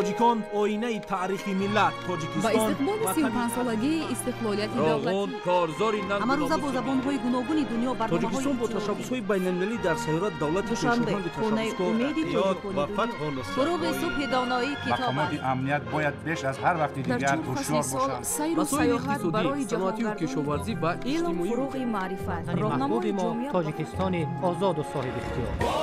тоҷикон оинаи таърихи миллат با استقبال 35 سالگی استقلالیت دولتی کارزاری نقد همه روزه با زبان‌های گوناگون دنیا برنامه‌های تاجیکستان با تشبس‌های بین‌المللی در سیارت دولت دوشنبه پیشروند خونه امیدی و فتح و نصرت غروب صبح دانایی کتاب مقامات امنیت باید بیش از هر وقت دیگر در هوشیار سال باشند. سیر و سیاحت برای صنعتی و کشاورزی و علم اجتماعی فروغ معرفت محبوب راهنمای ما جامعه تاجیکستان آزاد و صاحب اختیار.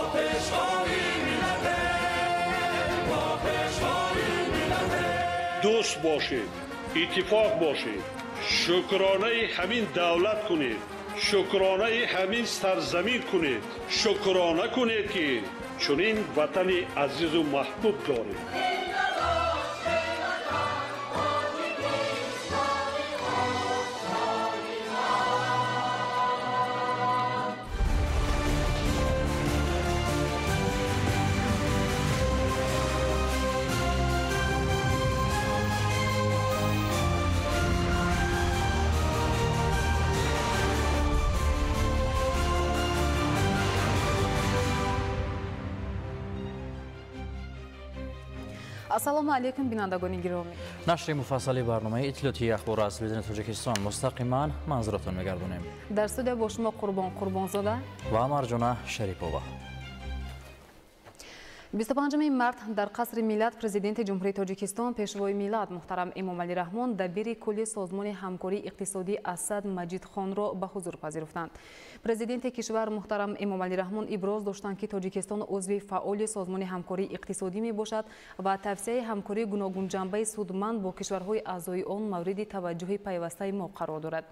دوست باشید، اتفاق باشید، شکرانه همین دولت کنید، شکرانه همین سرزمین کنید، شکرانه کنید که چنین وطن عزیز و محبوب دارید. ассалому алайкум бинандагони гиромӣ. нашри муфассали барномаи иттилоотии ахбор аз телевизиони тоҷикистон мустақиман манзуратон мегардонем. дар студия бо шумо қурбонзода ва марҷона шарипова. 25 март дар қасри миллат президенти ҷумҳурии тоҷикистон пешвои миллат муҳтарам эмомалӣ раҳмон дабири кулли созмони ҳамкории иқтисодӣ асад маҷидхонро ба ҳузур пазируфтанд. президенти кишвар муҳтарам эмомалӣ раҳмон иброз доштанд ки тоҷикистон узви фаъоли созмони ҳамкории иқтисодӣ мебошад ва тавсеяи ҳамкории гуногунҷанбаи судманд бо кишварҳои аъзои он мавриди таваҷҷӯҳи пайвастаи мо қарор дорад.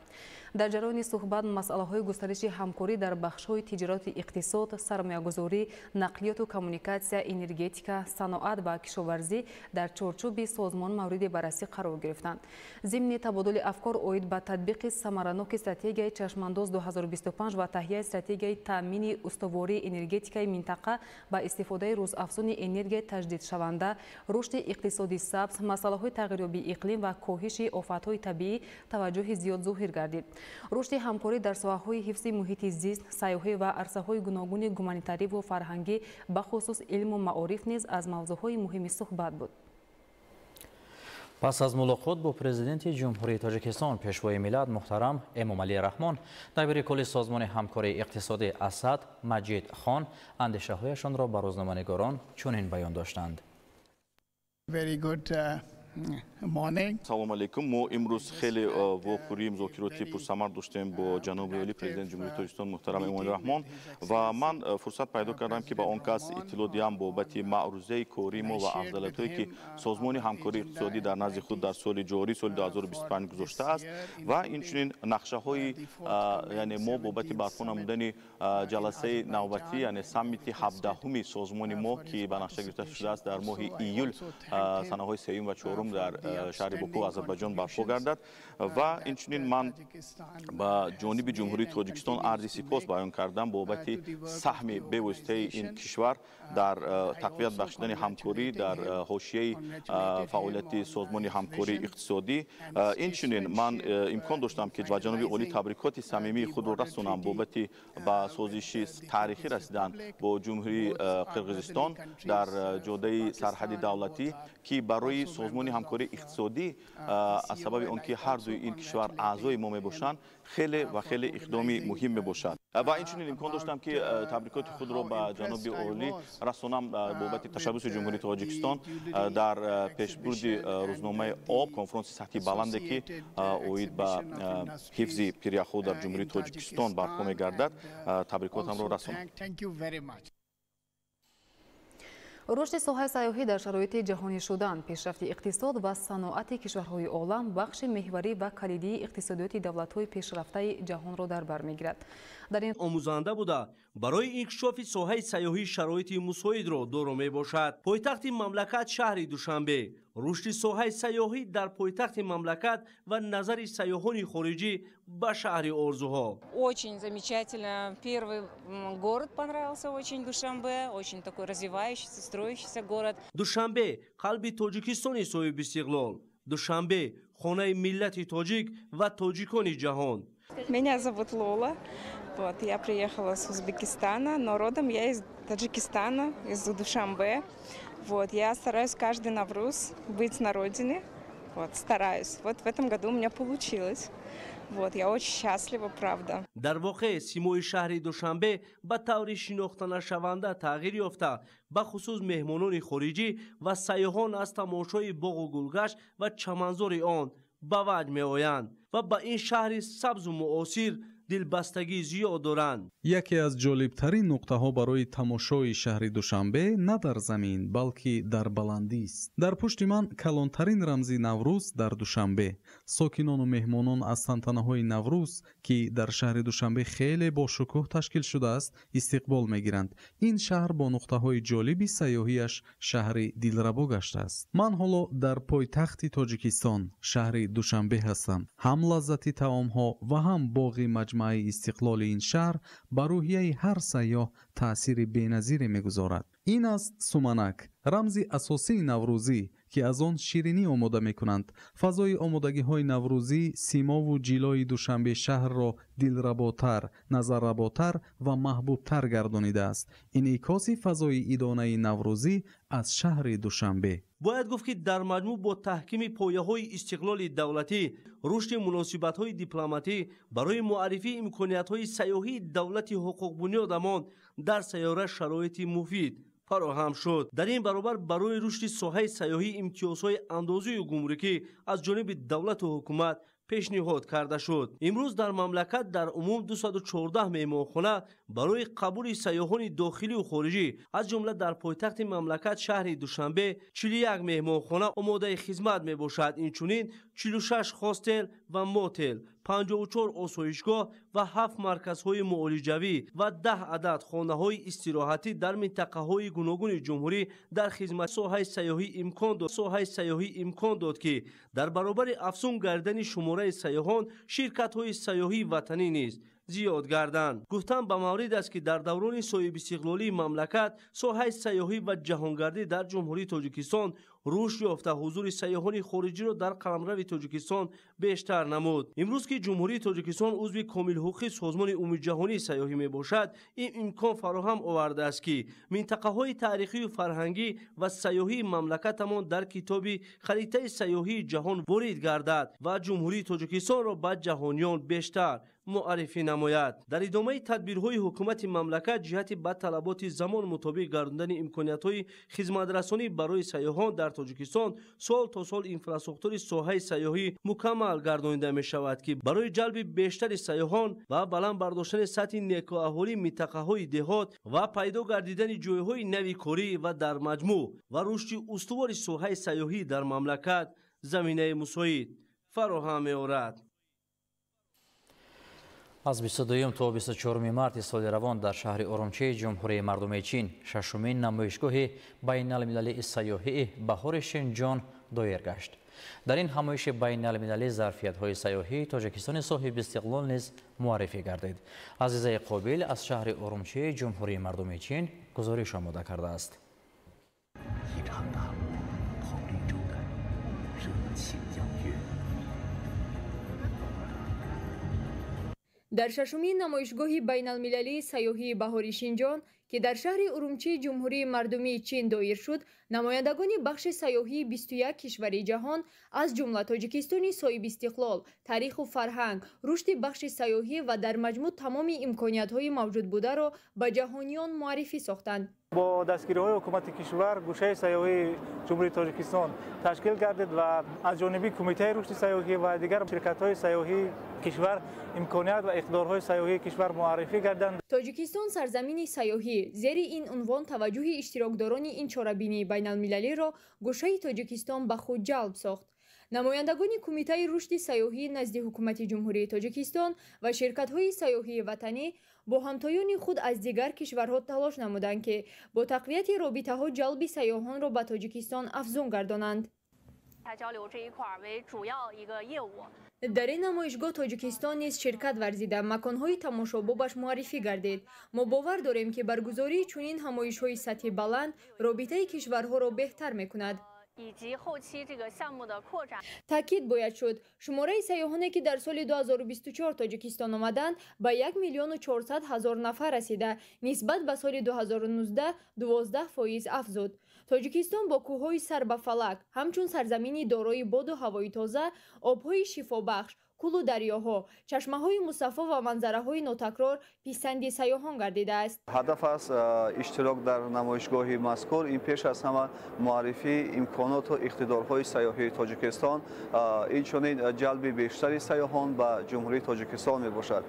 дар ҷараёни суҳбат масъалаҳои густариши ҳамкорӣ дар бахшҳои тиҷороти иқтисод, сармоягузорӣ, нақлиёту коммуникатсия, энергетика, саноат ва кишоварзӣ дар чорчӯби созмон мавриди баррасӣ қарор гирифтанд. зимни табодули афкор оид ба татбиқи самараноки стратегияи чашмандоз 2025 ва таҳияи стратегияи таъмини устувории энергетикаи минтақа ба истифодаи рӯзафзуни энергияи таҷдидшаванда, рушди иқтисоди сабз, масъалаҳои тағйирёбии иқлим ва коҳиши офатҳои табиӣ таваҷҷӯҳи зиёд зоҳир гардид. рушди ҳамкорӣ дар соҳаҳои ҳифзи муҳити зист, сайёҳӣ ва арсаҳои гуногуни гуманитариву фарҳангӣ бахусус илму маориф низ аз мавзӯъҳои муҳими суҳбат буд. пас аз мулоқот бо президенти ҷумҳурии тоҷикистон пешвои миллат муҳтарам эмомалӣ раҳмон дабири кулли созмони ҳамкории иқтисодӣ асад маҷид хон андешаҳояшонро ба рӯзноманигорон чунин баён доштанд. салому алайкум. мо имрӯз хеле вохӯрии музокироти пурсамар доштем бо ҷаноби олӣ президенти ҷумҳурии тоҷикистон муҳтарам эмомалӣ раҳмон ва ман фурсат пайдо кардам ки ба он кас иттилоъ диҳам бобати маърузаи кори мо ва афзалиятҳое ки созмони ҳамкории иқтисодӣ дар назди худ дар соли ҷорӣ соли 2025 гузоштааст ва инчунин нақшаҳои яъне мо бобати барпо намудани ҷаласаи навбатӣ яъне саммити 17-уми созмони мо ки ба нақша гирифта шудааст дар моҳи июл санаҳои сеюм ва чорум дар шаҳри Боку Озарбойҷон барпо гардад ва инчунин ман ба ҷониби ҷумҳурии тоҷикистон арзи сипос баён кардам бобати саҳми бевоситаи ин кишвар дар тақвият бахшидани ҳамкорӣ дар ҳошияи фаъолияти созмони ҳамкории иқтисодӣ. Инчунин ман имкон доштам ки ба ҷаноби олӣ табрикоти самимии худро расонам бобати ба созиши таърихӣ расидан бо ҷумҳурии Қирғизистон дар ҷодаи сарҳади давлатӣ ки барои созмони ҳамкории иқтисодӣ аз сабаби он ки ҳар дуи ин кишвар аъзои мо мебошанд хеле ва хеле иқдоми муҳим мебошад ва инчунин имкон доштам ки табрикоти худро ба ҷаноби олӣ расонам бобати ташаббуси ҷумҳурии тоҷикистон дар пешбурди рӯзномаи об конфронси сатҳи баланде ки оид ба ҳифзи пиряхҳо дар ҷумҳурии тоҷикистон барпо мегардад табрикотамро расонам. рушди соҳаи сайёҳӣ дар шароити ҷаҳонӣ шудан, пешрафти иқтисод ва саноати кишварҳои олам бахши меҳварӣ ва калидии иқтисодиёти давлатҳои пешрафтаи ҷаҳонро дар бар мегирад. дар ин омӯзанда буда барои инкишофи соҳаи сайёҳӣ шароити мусоидро доро мебошад. пойтахти мамлакат шаҳри Душанбе, рушди соҳаи сайёҳӣ дар пойтахти мамлакат ва назари сайёҳони хориҷӣ ба шаҳри орзуҳо. Очень замечательно. Первый город понравился очень, Душанбе, очень такой развивающийся, строящийся город. Душанбе қалби Тоҷикистони соҳиби истиқлол. Душанбе хонаи миллати тоҷик ва тоҷикони ҷаҳон. Меня зовут Лола. Вот, я приехала с Узбекистана, но родом я из Таджикистана, из Душанбе. Вот, я стараюсь каждый Навруз быть на родине. Вот, стараюсь. Вот в этом году у меня получилось. Вот, я очень счастлива, правда. дар воқеъ симои шаҳри душанбе ба таври шинохтанашаванда тағйир ёфта, ба хусус меҳмонони хориҷӣ ва сайёҳон аз тамошои боғу гулгашт ва чаманзори он ба ваҷ меоянд ва ба ин шаҳри сабзу муосир дилбастагӣ зиёд доранд. яке аз ҷолибтарин нуқтаҳо барои тамошои шаҳри душанбе на дар замин балки дар баландист. дар пушти ман калонтарин рамзи наврӯз дар душанбе. сокинону меҳмонон аз тантанаҳои наврӯз ки дар шаҳри душанбе хеле бошукӯҳ ташкил шудааст истиқбол мегиранд. ин шаҳр бо нуқтаҳои ҷолиби сайёҳиаш шаҳри дилрабо гаштааст. ман ҳоло дар пойтахти тоҷикистон шаҳри душанбе ҳастам. ҳам лаззати таомҳо ва ҳам боғи маҷмаи истиқлоли ин шаҳр ба рӯҳияи ҳар сайёҳ таъсири беназире мегузорад. ин аст суманак, рамзи асосии наврӯзӣ ки аз он ширинӣ омода мекунанд. фазои омодагиҳои наврӯзӣ симову ҷилои душанбе шаҳрро дилработар, назарработар ва маҳбубтар гардонидааст. инъикоси фазои идонаи наврӯзӣ аз шаҳри душанбе. бояд гуфт ки дар маҷмӯъ бо таҳкими пояҳои истиқлоли давлатӣ, рушди муносибатҳои дипломатӣ барои муаррифии имкониятҳои сайёҳии давлати ҳуқуқбунёдамон дар сайёра шароити муфид фароҳам шуд. дар ин баробар барои рушди соҳаи сайёҳӣ имтиёзҳои андозию гумрукӣ аз ҷониби давлату ҳукумат пешниҳод карда шуд. имрӯз дар мамлакат дар умум 214 меҳмонхона барои қабули сайёҳони дохилию хориҷӣ аз ҷумла дар пойтахти мамлакат шаҳри душанбе 41 меҳмонхона омодаи хизмат мебошад. инчунин 46 хостел ва мотел, 54 осоишгоҳ ва 7 марказҳои муолиҷавӣ ва 10 адад хонаҳои истироҳатӣ дар минтақаҳои гуногуни ҷумҳурӣ дар хизмат соҳаи сайёҳӣ имкон дод ки дар баробари афзун гардидани шумораи сайёҳон ширкатҳои сайёҳии ватанӣ низ зиёд гарданд. гуфтан ба маврид аст ки дар даврони соҳибистиқлолии мамлакат соҳаи сайёҳӣ ва ҷаҳонгардӣ дар ҷумҳурии Тоҷикистон рушд ёфта ҳузури сайёҳони хориҷиро дар қаламрави Тоҷикистон бештар намуд. имрӯз ки ҷумҳурии Тоҷикистон узви комилҳуқуқи созмони умумиҷаҳонии сайёҳӣ мебошад, ин имкон фароҳам овардааст ки минтақаҳои таърихию фарҳангӣ ва сайёҳии мамлакатамон дар китоби харитаи сайёҳии ҷаҳон ворид гардад ва ҷумҳурии Тоҷикистонро ба ҷаҳониён бештар муаррифӣ намояд. дар идомаи тадбирҳои ҳукумати мамлакат ҷиҳати ба талаботи замон мутобиқ гардондани имкониятҳои хизматрасонӣ барои сайёҳон дар Тоҷикистон сол то сол инфраструктури соҳаи сайёҳӣ мукаммал гардонида мешавад ки барои ҷалби бештари сайёҳон ва баланд бардоштани сатҳи некуаҳволии минтақаҳои деҳот ва пайдо гардидани ҷойҳои нави корӣ ва дар маҷмӯъ ва рушди устувори соҳаи сайёҳӣ дар мамлакат заминаи мусоид фароҳам меорад. аз 22 то 24 марти соли равон дар шаҳри Урумчии ҷумҳурии мардумии Чин шашумин намоишгоҳи байналмилалии сайёҳии баҳори Шинҷон доир гашт. дар ин ҳамоиши байналмилалӣ зарфиятҳои сайёҳии Тоҷикистони соҳибистиқлол низ муаррифӣ гардид. азизаи қобил аз шаҳри Урумчии ҷумҳурии мардумии Чин гузориш омода кардааст. дар шашумин намоишгоҳи байналмилалии сайёҳии баҳори Шинҷон ки дар шаҳри Урумчии ҷумҳурии мардумии Чин доир шуд, намояндагони бахши сайёҳии 21 кишвари ҷаҳон аз ҷумла Тоҷикистони соҳибистиқлол, таъриху фарҳанг, рушди бахши сайёҳӣ ва дар маҷмӯъ тамоми имкониятҳои мавҷудбударо ба ҷаҳониён муаррифӣ сохтанд. бо дастгириҳои ҳукумати кишвар гӯшаи сайёҳии ҷумҳурии Тоҷикистон ташкил гардид ва аз ҷониби кумитаи рушди сайёҳӣ ва дигар ширкатҳои сайёҳии кишвар имконият ва иқтидорҳои сайёҳии кишвар муаррифӣ гарданд. Тоҷикистон сарзамини сайёҳӣ зери ин унвон таваҷҷӯҳи иштирокдорони ин чорабинии байналмилалиро гӯшаи Тоҷикистон ба худ ҷалб сохт. намояндагони кумитаи рушди сайёҳӣ назди ҳукумати ҷумҳурии Тоҷикистон ва ширкатҳои сайёҳии ватанӣ бо ҳамтоёни худ аз дигар кишварҳо талош намуданд ки бо тақвияти робитаҳо ҷалби сайёҳонро ба Тоҷикистон афзун гардонанд. дар ин намоишгоҳ Тоҷикистон низ ширкат варзида маконҳои тамошобобаш муаррифӣ гардид. мо бовар дорем ки баргузории чунин ҳамоишҳои сатҳи баланд робитаи кишварҳоро беҳтар мекунад. таъкид бояд шуд шумораи сайёҳоне ки дар соли 2024 Тоҷикистон омаданд ба 1,400,000 нафар расида, нисбат ба соли 2019 12% афзуд. тоҷикистон бо кӯҳҳои сар ба фалак ҳамчун сарзамини дорои боду ҳавои тоза, обҳои шифобахш, кӯлу дарёҳо, чашмаҳои мусаффо ва манзараҳои нотакрор писанди сайёҳон гардидааст. ҳадаф аст иштирок дар намоишгоҳи мазкур ин пеш аз ҳама муаррифии имконоту иқтидорҳои сайёҳии тоҷикистон, инчунин ҷалби бештари сайёҳон ба ҷумҳурии тоҷикистон мебошад.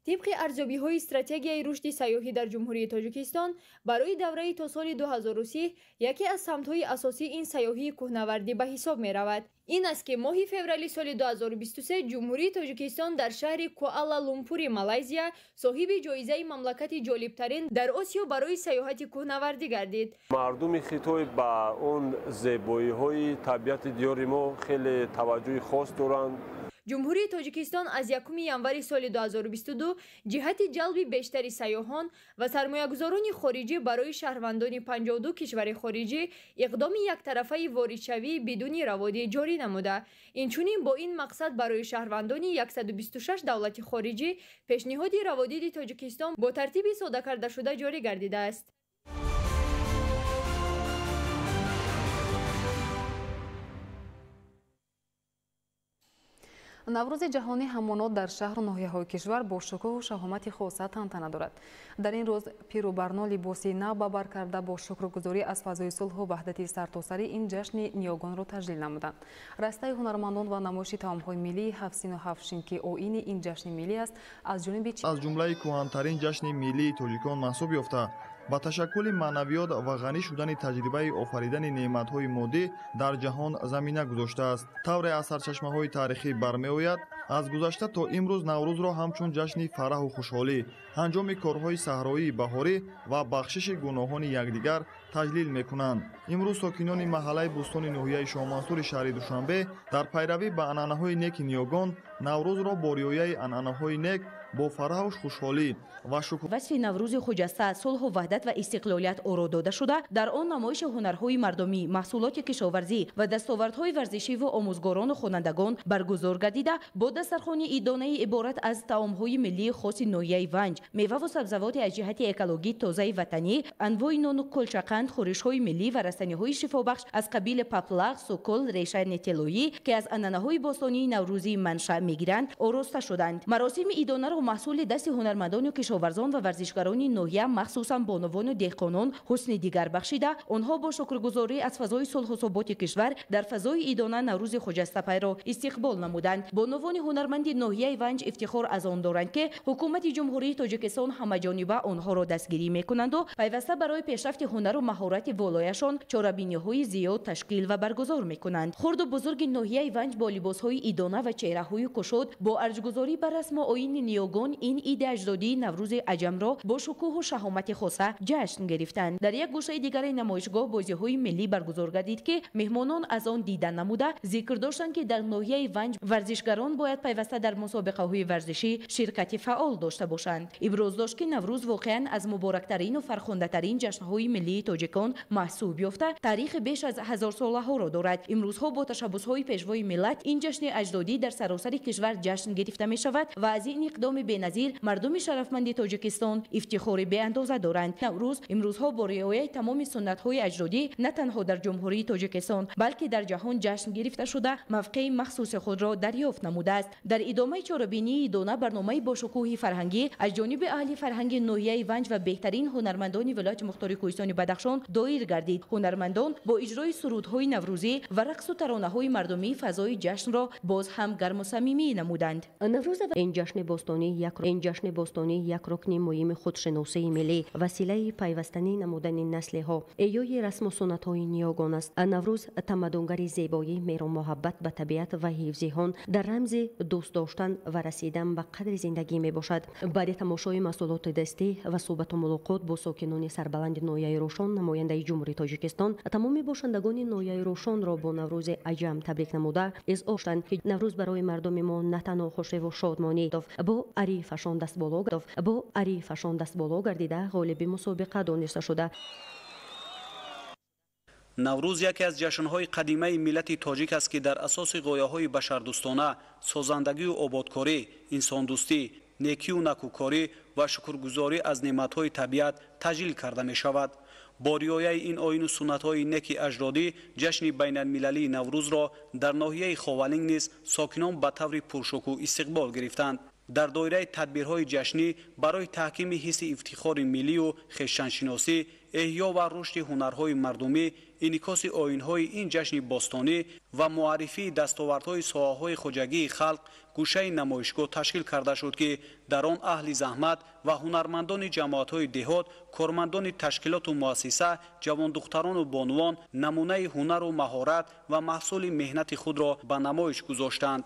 طبق ارزیابی‌های استراتژی رشد سیاحی در جمهوری تاجیکستان برای دوره تا سال 2030 یکی از سمت‌های اساسی این سیاحی کوهنوردی به حساب می‌رود. این است که ماه فوریه سال 2023 جمهوری تاجیکستان در شهر کوالالامپور مالزیا صاحب جایزه مملکت جالب‌ترین در آسیا برای سیاحت کوهنوردی گردید. مردم خطای با اون زیبایی‌های طبیعت دیار ما خیلی توجه خاص دارند. جمهوری تاجیکستان از 1 ینوری سال 2022 جهت جلب بیشتر سیاحان و سرمایه‌گذاران خارجی برای شهروندان 52 کشور خارجی اقدام یک طرفه واردشوی بدون روادی جاری نموده. اینچنین با این مقصد برای شهروندان 126 دولت خارجی پیشنهاد روادید تاجیکستان با ترتیب ساده کرده شده جاری گردیده است. наврӯзи ҷаҳонӣ ҳамонот дар шаҳру ноҳияҳои кишвар бо шукӯҳу шаҳомати хоса тантана дорад. дар ин рӯз пиру барно либоси нав ба бар карда бо шукргузорӣ аз фазои сулҳу ваҳдати сартосарӣ ин ҷашни ниёгонро таҷлил намуданд. растаи ҳунармандон ва намоиши таомҳои миллии 707 ки оини ин ҷашни миллӣ аст аз ҷониби аз ҷумлаи кӯҳантарин ҷашни миллии тоҷикон маҳсуб ёфта ба ташаккули маънавиёт ва ғанӣ шудани таҷрибаи офаридани неъматҳои моддӣ дар ҷаҳон замина гузоштааст. тавре аз сарчашмаҳои таърихӣ бармеояд, аз гузашта то имрӯз наврӯзро ҳамчун ҷашни фараҳу хушҳолӣ, анҷоми корҳои саҳроии баҳорӣ ва бахшиши гуноҳони якдигар таҷлил мекунанд. имрӯз сокинони маҳаллаи бӯстони ноҳияи шоҳмансури шаҳри душанбе дар пайравӣ ба анъанаҳои неки ниёгон наврӯзро бо риояи анъанаҳои нек бо фараҳу хушҳолӣ ва шукр васфи наврӯзи хуҷаста сулҳу ваҳдат ва истиқлолият оро дода шуда, дар он намоиши ҳунарҳои мардумӣ, маҳсулоти кишоварзӣ ва дастовардҳои варзишиву омӯзгорону хонандагон баргузор гардида, бо дастархони идонаи иборат аз таомҳои миллии хоси ноҳияи Ванҷ, меваву сабзавоти аз ҷиҳати экологӣ тозаи ватанӣ, анвои нону кулчақанд, хӯришҳои миллӣ ва растаниҳои шифобахш аз қабили паплағ, сукул, реша нетилоӣ, ки аз анъанаҳои бостонии наврӯзӣ маншаъ мегиранд, ороста шуданд. маросими идонаро маҳсули дасти ҳунармандону кишоварзон ва варзишгарони ноҳия, махсусан бонувону деҳқонон ҳусни дигар бахшида, онҳо бо шукргузорӣ аз фазои сулҳу соботи кишвар дар фазои идона наврӯзи хуҷастапайро истиқбол намуданд. бонувони ҳунарманди ноҳияи Ванҷ ифтихор аз он доранд ки ҳукумати ҷумҳурии тоҷикистон ҳамаҷониба онҳоро дастгирӣ мекунанду пайваста барои пешрафти ҳунару маҳорати волояшон чорабиниҳои зиёд ташкил ва баргузор мекунанд. хурду бузурги ноҳияи Ванҷ бо либосҳои идона ва чеҳраҳои кушод бо арҷгузорӣ ба расму оини ниёгон ин иди аҷдодии наврӯзи аҷамро бо шукӯҳу шаҳомати хоса ҷашн гирифтанд. дар як гӯшаи дигари намоишгоҳ бозиҳои миллӣ баргузор гардид ки меҳмонон аз он дида намуда зикр доштанд ки дар ноҳияи Ванҷ варзишгарон бояд пайваста дар мусобиқаҳои варзишӣ ширкати фаъол дошта бошанд. иброз дошт ки наврӯз воқеан аз муборактарину фархондатарин ҷашнҳои миллии тоҷикон маҳсуб ёфта таърихи беш аз ҳазорсолаҳоро дорад. имрӯзҳо бо ташаббусҳои пешвои миллат ин ҷашни аҷдодӣ дар саросари кишвар ҷашн гирифта мешавад ва аз ин иқдоми беназир мардуми шарафманди тоҷикистон ифтихори беандоза доранд. наврӯз имрӯзҳо бо риояи тамоми суннатҳои аҷдодӣ на танҳо дар ҷумҳурии тоҷикистон балки дар ҷаҳон ҷашн гирифта шуда мавқеи махсуси худро дарёфт намудааст. дар идомаи чорабинии идона барномаи бошукӯҳи фарҳангӣ аз ҷониби аҳли фарҳанги ноҳияи Ванҷ ва беҳтарин ҳунармандони вилояти мухтори кӯҳистони Бадахшон доир гардид. ҳунармандон бо иҷрои сурудҳои наврӯзӣ ва рақсу таронаҳои мардумӣ фазои ҷашнро боз ҳам гарму самимӣ намуданд. ин ҷашни бостонӣ як рукни муҳими худшиносии миллӣ, василаи пайвастанӣ намудани наслиҳо, эёи расму суннатҳои ниёгон аст. наврӯз тамаддунгари зебоӣ, меҳру муҳаббат ба табиат ва ҳифзи он дар рамзи дӯст доштан ва расидан ба қадри зиндагӣ мебошад. баъди тамошои маҳсулоти дастӣ ва суҳбату мулоқот бо сокинони сарбаланди ноҳияи Рӯшон, намояндаи ҷумҳурии Тоҷикистон тамоми бошандагони ноҳияи Рӯшонро бо наврӯзи аҷам табрик намуда изҳор карданд ки наврӯз барои мардуми мо на танҳо хушиву шодмонӣ бо арифашон дастболо гардида ғолиби мусобиқа дониста шуда. наврӯз яке аз ҷашнҳои қадимаи миллати тоҷик аст ки дар асоси ғояҳои башардӯстона, созандагию ободкорӣ, инсондӯстӣ, некию накӯкорӣ ва шукргузорӣ аз неъматҳои табиат таҷлил карда мешавад. با ریایه این آیین و سنت‌های نک اجدادی جشن بین‌المللی نوروز را در ناحیه خاولینگ نیز ساکنان به طور پرشکوه استقبال گرفتند. در دایره تدبیرهای جشنی برای تحکیم حس افتخار ملی و خویشتن‌شناسی، احیا و رشد هنرهای مردمی، انعکاس آیین‌های این جشن باستانی و معرفی دستاوردهای ساحه‌های خواجگی خلق، گوشه نمایشگاه تشکیل کرده شد که در آن اهل زحمت و هنرمندان جماعت‌های دهات، کارمندان تشکیلات و مؤسسه، جوان دختران و بانوان نمونه هنر و مهارت و محصول مهنت خود را به نمایش گذاشتند.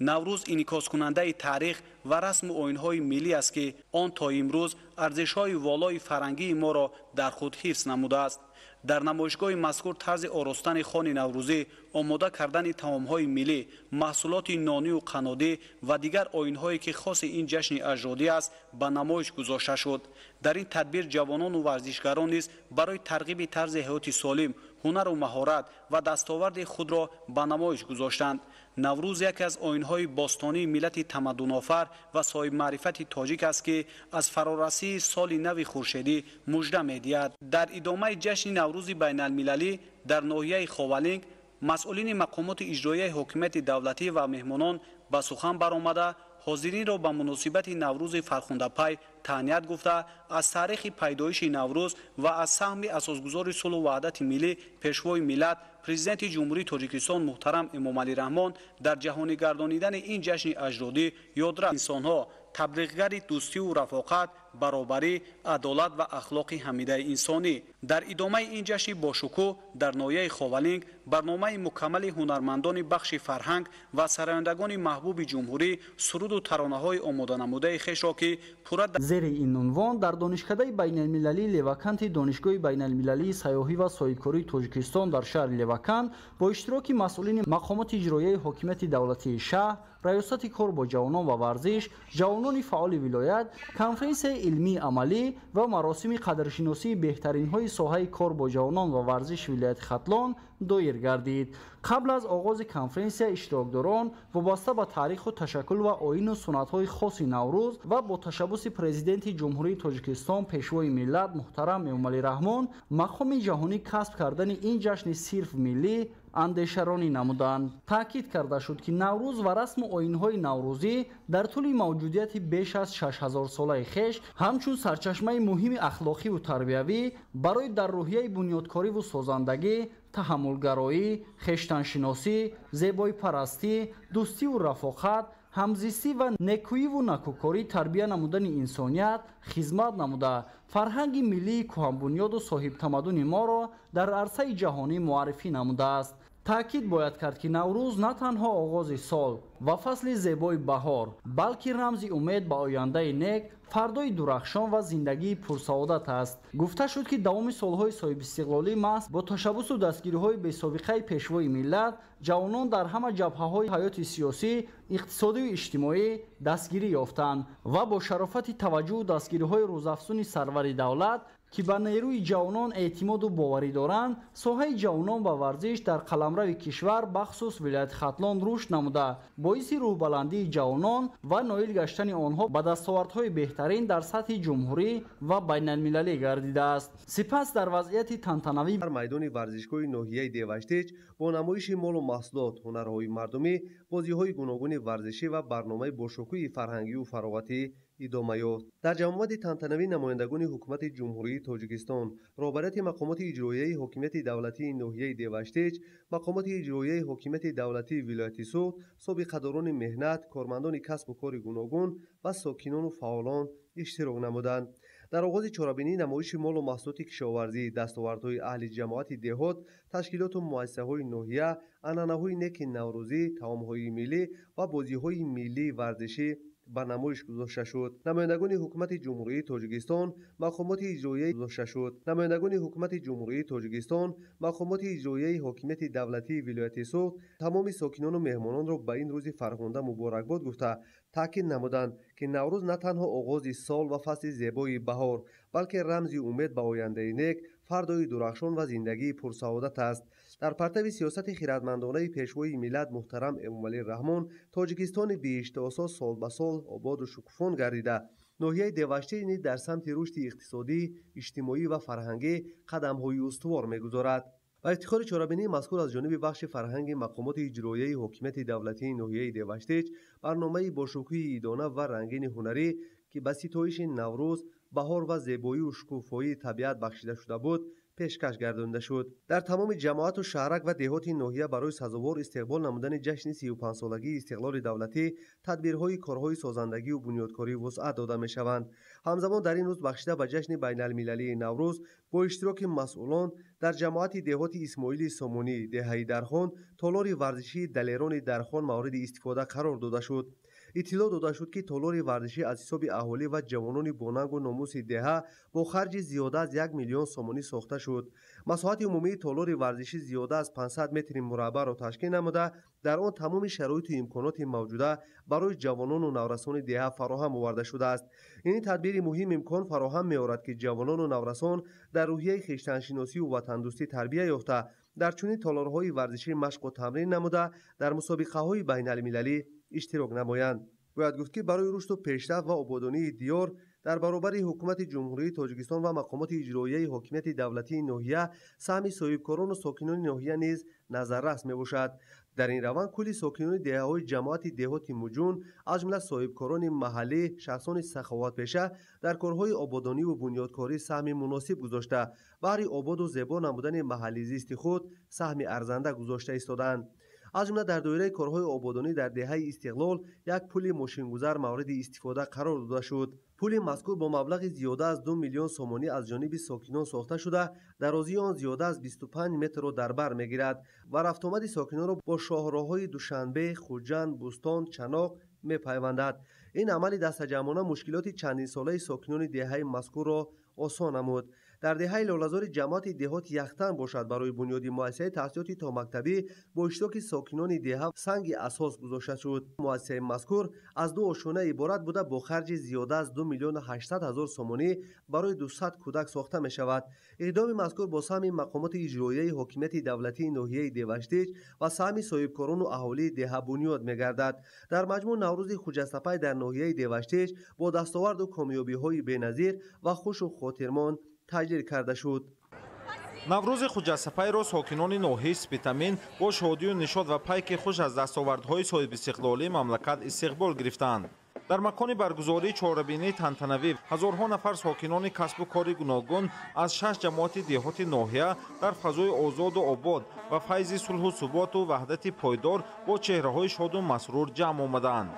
نوروز انعکاس کننده تاریخ و رسم و آیین‌های ملی است که آن تا امروز ارزش‌های والای فرهنگی ما را در خود حفظ نموده است. در نمایشگاه مذکور طرز آراستن خوان نوروزی، آماده کردن طعام‌های ملی، محصولات نانی و قنادی و دیگر آیین‌هایی که خاص این جشن اجدادی است به نمایش گذاشته شد. در این تدبیر جوانان و ورزشکاران نیز برای ترغیب طرز حیات سالم، هنر و مهارت و دستاورد خود را به نمایش گذاشتند. نوروز یکی از آیین‌های باستانی ملت تمدن‌آفر و صاحب معرفت تاجیک است که از فرارسی سال نو خورشیدی مژده می‌دهد. در ادامه جشن نوروز بین‌المللی در ناحیه خاولینگ، مسئولین مقامات اجرایی حکومت دولتی و مهمانان به سخن برآمده حاضرین را به مناسبت نوروز فرخنده پی تهنیت گفته از تاریخ پیدایش نوروز و از سهم اساسگذار صلح و وحدت ملی پیشوای ملت پرزیدنت جمهوری تاجیکستان محترم امامعلی رحمان در جهانی گردانیدن این جشن اجدادی یادرس انسانها، تبلیغگر دوستی و رفاقت، برابری، عدالت و اخلاق حمیده انسانی. در ادامه این جشن با شکوه در ناحیه خاولینگ برنامه مکمل هنرمندان بخش فرهنگ و سرایندگان محبوب جمهوری سرود و ترانه‌های آماده نموده خویش را که پورا زیر این عنوان در دانشکده بین‌المللی لواکانت دانشگاه بین‌المللی سیاحی و صاحبکاری تاجیکستان در شهر لواکان با اشتراک مسئولین مقامات اجرایی حکومت دولتی شهر، ریاست کار با جوانان و ورزش، جوانان فعال ولایت، کنفرانس علمی عملی و مراسم قدرشناسی بهترین های ساحه کار با جوانان و ورزش ولایت ختلان دایر گردید. قبل از آغاز کنفرانس اشتراکداران وابسته به تاریخ و تشکل و آیین و سنت های خاص نوروز و با تشبث پرزیدنت جمهوری تاجیکستان پیشوای ملت محترم امامعلی رحمان مقام جهانی کسب کردن این جشن صرف ملی اندیشرانی نمودند. تاکید کرده شد که نوروز و رسم و آیین‌های نوروزی در طول موجودیت بیش از 6000 ساله خویش همچون سرچشمه مهم اخلاقی و تربیوی برای در روحیه بنیادکاری و سازندگی، تحملگرایی، خویشتن‌شناسی، زیبایی پرستی، دوستی و رفاقت، همزیستی و نکویی و نکوکاری تربیه نمودن انسانیت، خدمت نموده فرهنگ ملی کهن‌بنیاد و صاحب تمدن ما را در عرصه جهانی معرفی نموده است. تاکید باید کرد که نوروز نه تنها آغاز سال و فصل زیبای بهار بلکه رمز امید به آینده نیک، فردای درخشان و زندگی پرسعادت است. گفته شد که دوام سالهای صاحب استقلالی محض با تشبث و دستگیری‌های بی‌سابقه پیشوای ملت، جوانان در همه جبهه‌های حیات سیاسی، اقتصادی و اجتماعی دستگیری یافتند و با شرافت توجه و دستگیری‌های روزافزون سرور دولت که به نیروی جوانان اعتماد و باوری دارند، ساحه جوانان و ورزش در قلمرو کشور بخصوص ولایت ختلان رشد نموده، باعث روح‌بلندی جوانان و نایل گشتن آنها به دستاوردهای بهترین در سطح جمهوری و بین‌المللی گردیده است. سپس در وضعیت تنتنوی در میدان ورزشگاه ناحیه دیوشتیج با نمایش مال و محصولات، هنرهای مردمی، بازی‌های گوناگون ورزشی و برنامه باشکوه فرهنگی و فراغتی ادامه یافت. در جمعیت تنتنوی نمایندگان حکومت جمهوری تاجیکستان، رهبریت مقامات اجرایی حکومت دولتی ناحیه دیوشتیج، مقامات اجرایی حکومت دولتی ولایت سوت، سابقه‌داران مهنت، کارمندان کسب و کار گوناگون و ساکنان و فعالان اشتراک نمودند. در آغاز چهاربینی نمایش مال و محصولات کشاورزی، دستاوردهای اهل جماعت دهات، تشکیلات و مؤسسه‌های ناحیه، عنعنه‌های نیک نوروزی، طعام‌های ملی و بازی‌های ملی ورزشی به نمایش گذاشته شد. نمایندگان حکومت جمهوری تاجیکستان، مقامات اجرایی حکومت دولتی ولایت سوت تمام ساکنان و مهمانان را به این روز فرخنده مبارکباد گفته تاکید نمودند که نوروز نه تنها آغاز سال و فصل زیبای بهار بلکه رمز امید به آینده نیک، فردای درخشان و زندگی پرسعادت است. در پرتو سیاست خردمندانه پیشوای ملت محترم امامعلی رحمان، تاجیکستان بی‌اشتعاص سال به سال آباد و شکوفان گردیده ноҳияи девашти низ дар самти рушди иқтисодӣ иҷтимоӣ ва фарҳангӣ қадамҳои устувор мегузорад. با افتخار چارابینی مذکور از جانب بخش فرهنگ مقامات اجرایی حکومت دولتی ناحیه دیوشتیج برنامه با شکوه ایدانه و رنگین هنری که به ستایش نوروز، بهار و زیبایی و شکوفایی طبیعت بخشیده شده بود پیشکش گردانده شد. در تمام جماعت و شهرک و دهات ناحیه برای سزاوار استقبال نمودن جشن 35 سالگی استقلال دولتی تدبیرهای کارهای سازندگی و بنیادکاری وسعت داده می‌شوند. همزمان در این روز بخشیده به جشن بین‌المللی نوروز با اشتراک مسئولان در جماعت دهات اسماعیل سامونی دهه درخان تالار ورزشی دلیران درخان مورد استفاده قرار داده شد. اطلاع داده شد که تالار ورزشی از حساب اهالی و جوانان باننگ و ناموس دهه با خرج زیاده از 1 میلیون سامانی ساخته شد. مساحت عمومی تالار ورزشی زیاده از 500 متر مربع را تشکیل نموده در آن تمام شرایط و امکانات موجوده برای جوانان و نورسان دهه فراهم آورده شده است. این تدبیر مهم امکان فراهم می‌آورد که جوانان و نورسان در روحیه خویشتن‌شناسی و وطن‌دوستی تربیت یافته در چنین تالارهای ورزشی مشق و تمرین نموده در مسابقه‌های بین‌المللی اشتراک نمایند. باید گفت که برای رشد و پیشرفت و آبادانی دیار در برابر حکومت جمهوری تاجیکستان و مقامات اجرایی حکومت دولتی ناحیه سهم صاحبکاران و ساکنان ناحیه نیز نظررس میباشد. در این روند کل ساکنان دهه‌های جماعت دهات مجون از جمله صاحبکاران محلی شخصان سخاوت پیشه در کارهای آبادانی و بنیادکاری سهم مناسب گذاشته برای آباد و زیبا نمودن محلی زیست خود سهم ارزنده گذاشته ایستادند. از جمله در دایره کارهای آبادانی در دهه استقلال یک پل ماشینگذر مورد استفاده قرار داده شد. پل مذکور با مبلغ زیاده از 2 میلیون سامانی از جانب ساکنان ساخته شده درازی آن زیاده از 25 متر را در بر میگیرد و رفت آمد ساکنان را با شاهراهای دوشنبه، خوجند، بوستان، چناق میپیوندد. این عمل دستجمعانه مشکلات چندین ساله ساکنان دهه مذکور را آسان نمود. در دهه لاله‌زار جماعت دهات یختن باشد برای بنیاد مؤسسه تحصیلات تا مکتبی با اشتراک ساکنان دهه سنگ اساس گذاشته شد. مؤسسه مذکور از 2 آشانه عبارت بوده با خرج زیاده از 2 میلیون 800 هزار سامانی برای 200 کودک ساخته می شود. اقدام مذکور با سهم مقامات اجرایی حکومت دولتی ناحیه دیوشتیج و سهم صاحبکاران و اهالی دهه بنیاد می گردد. در مجموع نوروز خجسته در ناحیه دیوشتیج با دستاورد و کامیابی‌های بی‌نظیر و خوش و خاطرمان تجلیل کرده شد. наврӯзи хуҷасапайро сокинони ноҳияи Спитамин бо шодию нишод ва пайки хуш аз дастовардҳои соҳибистиқлолии мамлакат истиқбол гирифтанд. дар макони баргузории чорабинии тантанавӣ ҳазорҳо нафар сокинони касбу кори гуногун аз 6 ҷамоати деҳоти ноҳия дар фазои озоду обод ва файзи сулҳу суботу ваҳдати пойдор бо чеҳраҳои шоду масрур ҷамъ омаданд.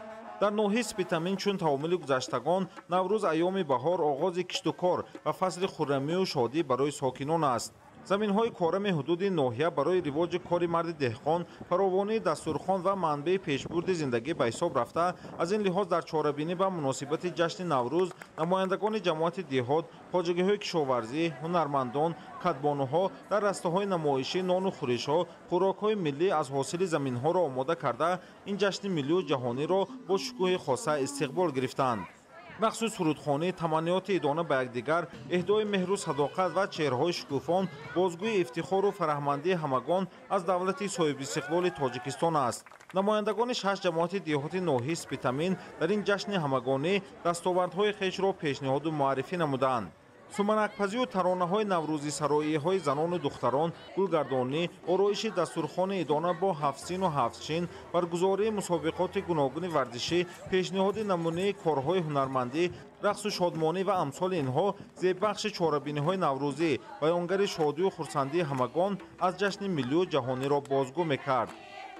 дар ноҳияи Спитамин чун таомили гузаштагон наврӯз айёми баҳор оғози киштукор ва фасли хуррамию шодӣ барои сокинон аст. заминҳои корами ҳудуди ноҳия барои ривоҷи кори марди деҳқон фаровонии дастурхон ва манбаи пешбурди зиндагӣ ба ҳисоб рафта, аз ин лиҳоз дар чорабинӣ ба муносибати ҷашни наврӯз намояндагони ҷамоати деҳот, хоҷагиҳои кишоварзӣ, ҳунармандон, катбонуҳо дар растаҳои намоишӣ нону хӯришҳо хӯрокҳои миллӣ аз ҳосили заминҳоро омода карда ин ҷашни миллию ҷаҳониро бо шукӯҳи хоса истиқбол гирифтанд. махсус сурудхонӣ, таманниёти идона ба якдигар, эҳдои меҳру садоқат ва чеҳраҳои шукуфон бозгӯи ифтихору фараҳмандии ҳамагон аз давлати соҳибистиқлоли Тоҷикистон аст. намояндагони 6 ҷамоати деҳоти ноҳияи Спитамин дар ин ҷашни ҳамагонӣ дастовардҳои хешро пешниҳоду муаррифӣ намуданд. суманакпазию таронаҳои наврӯзӣ сароиҳои занону духтарон, гулгардонӣ, ороиши дастурхони идона бо 7 сину 7 чин, баргузории мусобиқоти гуногуни варзишӣ, пешниҳоди намунаи корҳои ҳунармандӣ, рақсу шодмонӣ ва амсоли инҳо зеббахши чорабиниҳои наврӯзӣ, баёнгари шодию хурсандии ҳамагон аз ҷашни миллию ҷаҳониро бозгӯ мекард.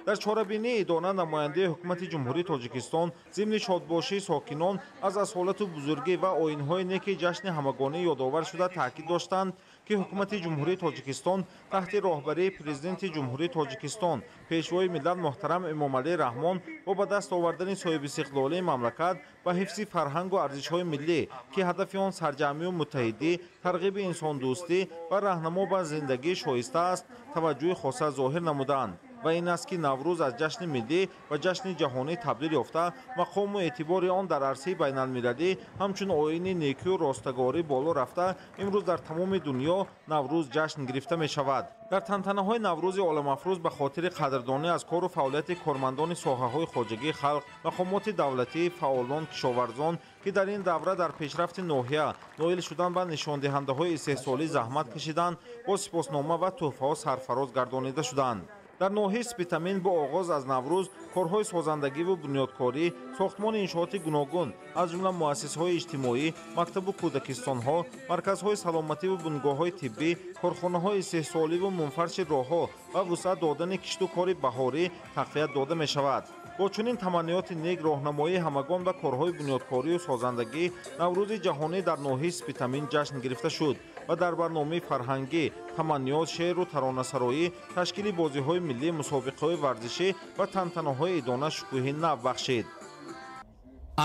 дар чорабинии идона намояндаи ҳукумати ҷумҳурии Тоҷикистон зимни шодбошии сокинон аз асолату бузургӣ ва оинҳои неки ҷашни ҳамагонӣ ёдовар шуда таъкид доштанд ки ҳукумати ҷумҳурии Тоҷикистон таҳти роҳбарии президенти ҷумҳурии Тоҷикистон пешвои миллат муҳтарам Эмомалӣ Раҳмон бо ба даст овардани соҳибистиқлолии мамлакат ва ҳифзи фарҳангу арзишҳои миллӣ ки ҳадафи он сарҷамъию муттаҳидӣ, тарғиби инсондӯстӣ ва раҳнамо ба зиндагии шоиста аст, таваҷҷӯҳи хоса зоҳир намуданд. ва ин аст ки наврӯз аз ҷашни миллӣ ва ҷашни ҷаҳонӣ табдил ёфта мақому эътибори он дар арсаи байналмилалӣ ҳамчун оини некию ростагорӣ боло рафта имрӯз дар тамоми дунё наврӯз ҷашн гирифта мешавад. дар тантанаҳои наврӯзи оламафрӯз ба хотири қадрдонӣ аз кору фаъолияти кормандони соҳаҳои хоҷагии халқ, мақомоти давлатӣ, фаъолон, кишоварзон ки дар ин давра дар пешрафти ноҳия ноил шудан ба нишондиҳандаҳои истеҳсолӣ заҳмат кашиданд, бо сипоснома ва тӯҳфаҳо сарфароз гардонида шуданд. дар ноҳияи Спитамин бо оғоз аз Наврӯз корҳои созандагиву бунёдкорӣ, сохтмони иншооти гуногун аз ҷумла муассисаҳои иҷтимоӣ, мактабу кӯдакистонҳо, марказҳои саломативу бунгоҳҳои тиббӣ, корхонаҳои истеҳсоливу мунфарши роҳҳо ва вусъат додани кишту кори баҳорӣ тақвият дода мешавад. бо чунин таманниёти нек роҳнамоии ҳамагон ба корҳои бунёдкорию созандагӣ Наврӯзи ҷаҳонӣ дар ноҳияи Спитамин ҷашн гирифта шуд ва дар барномаи фарҳангӣ, таманниёт, шеъру таронасароӣ, ташкили бозиҳои миллӣ, мусобиқаҳои варзишӣ ва тантанаҳои идона шукӯҳи нав бахшид.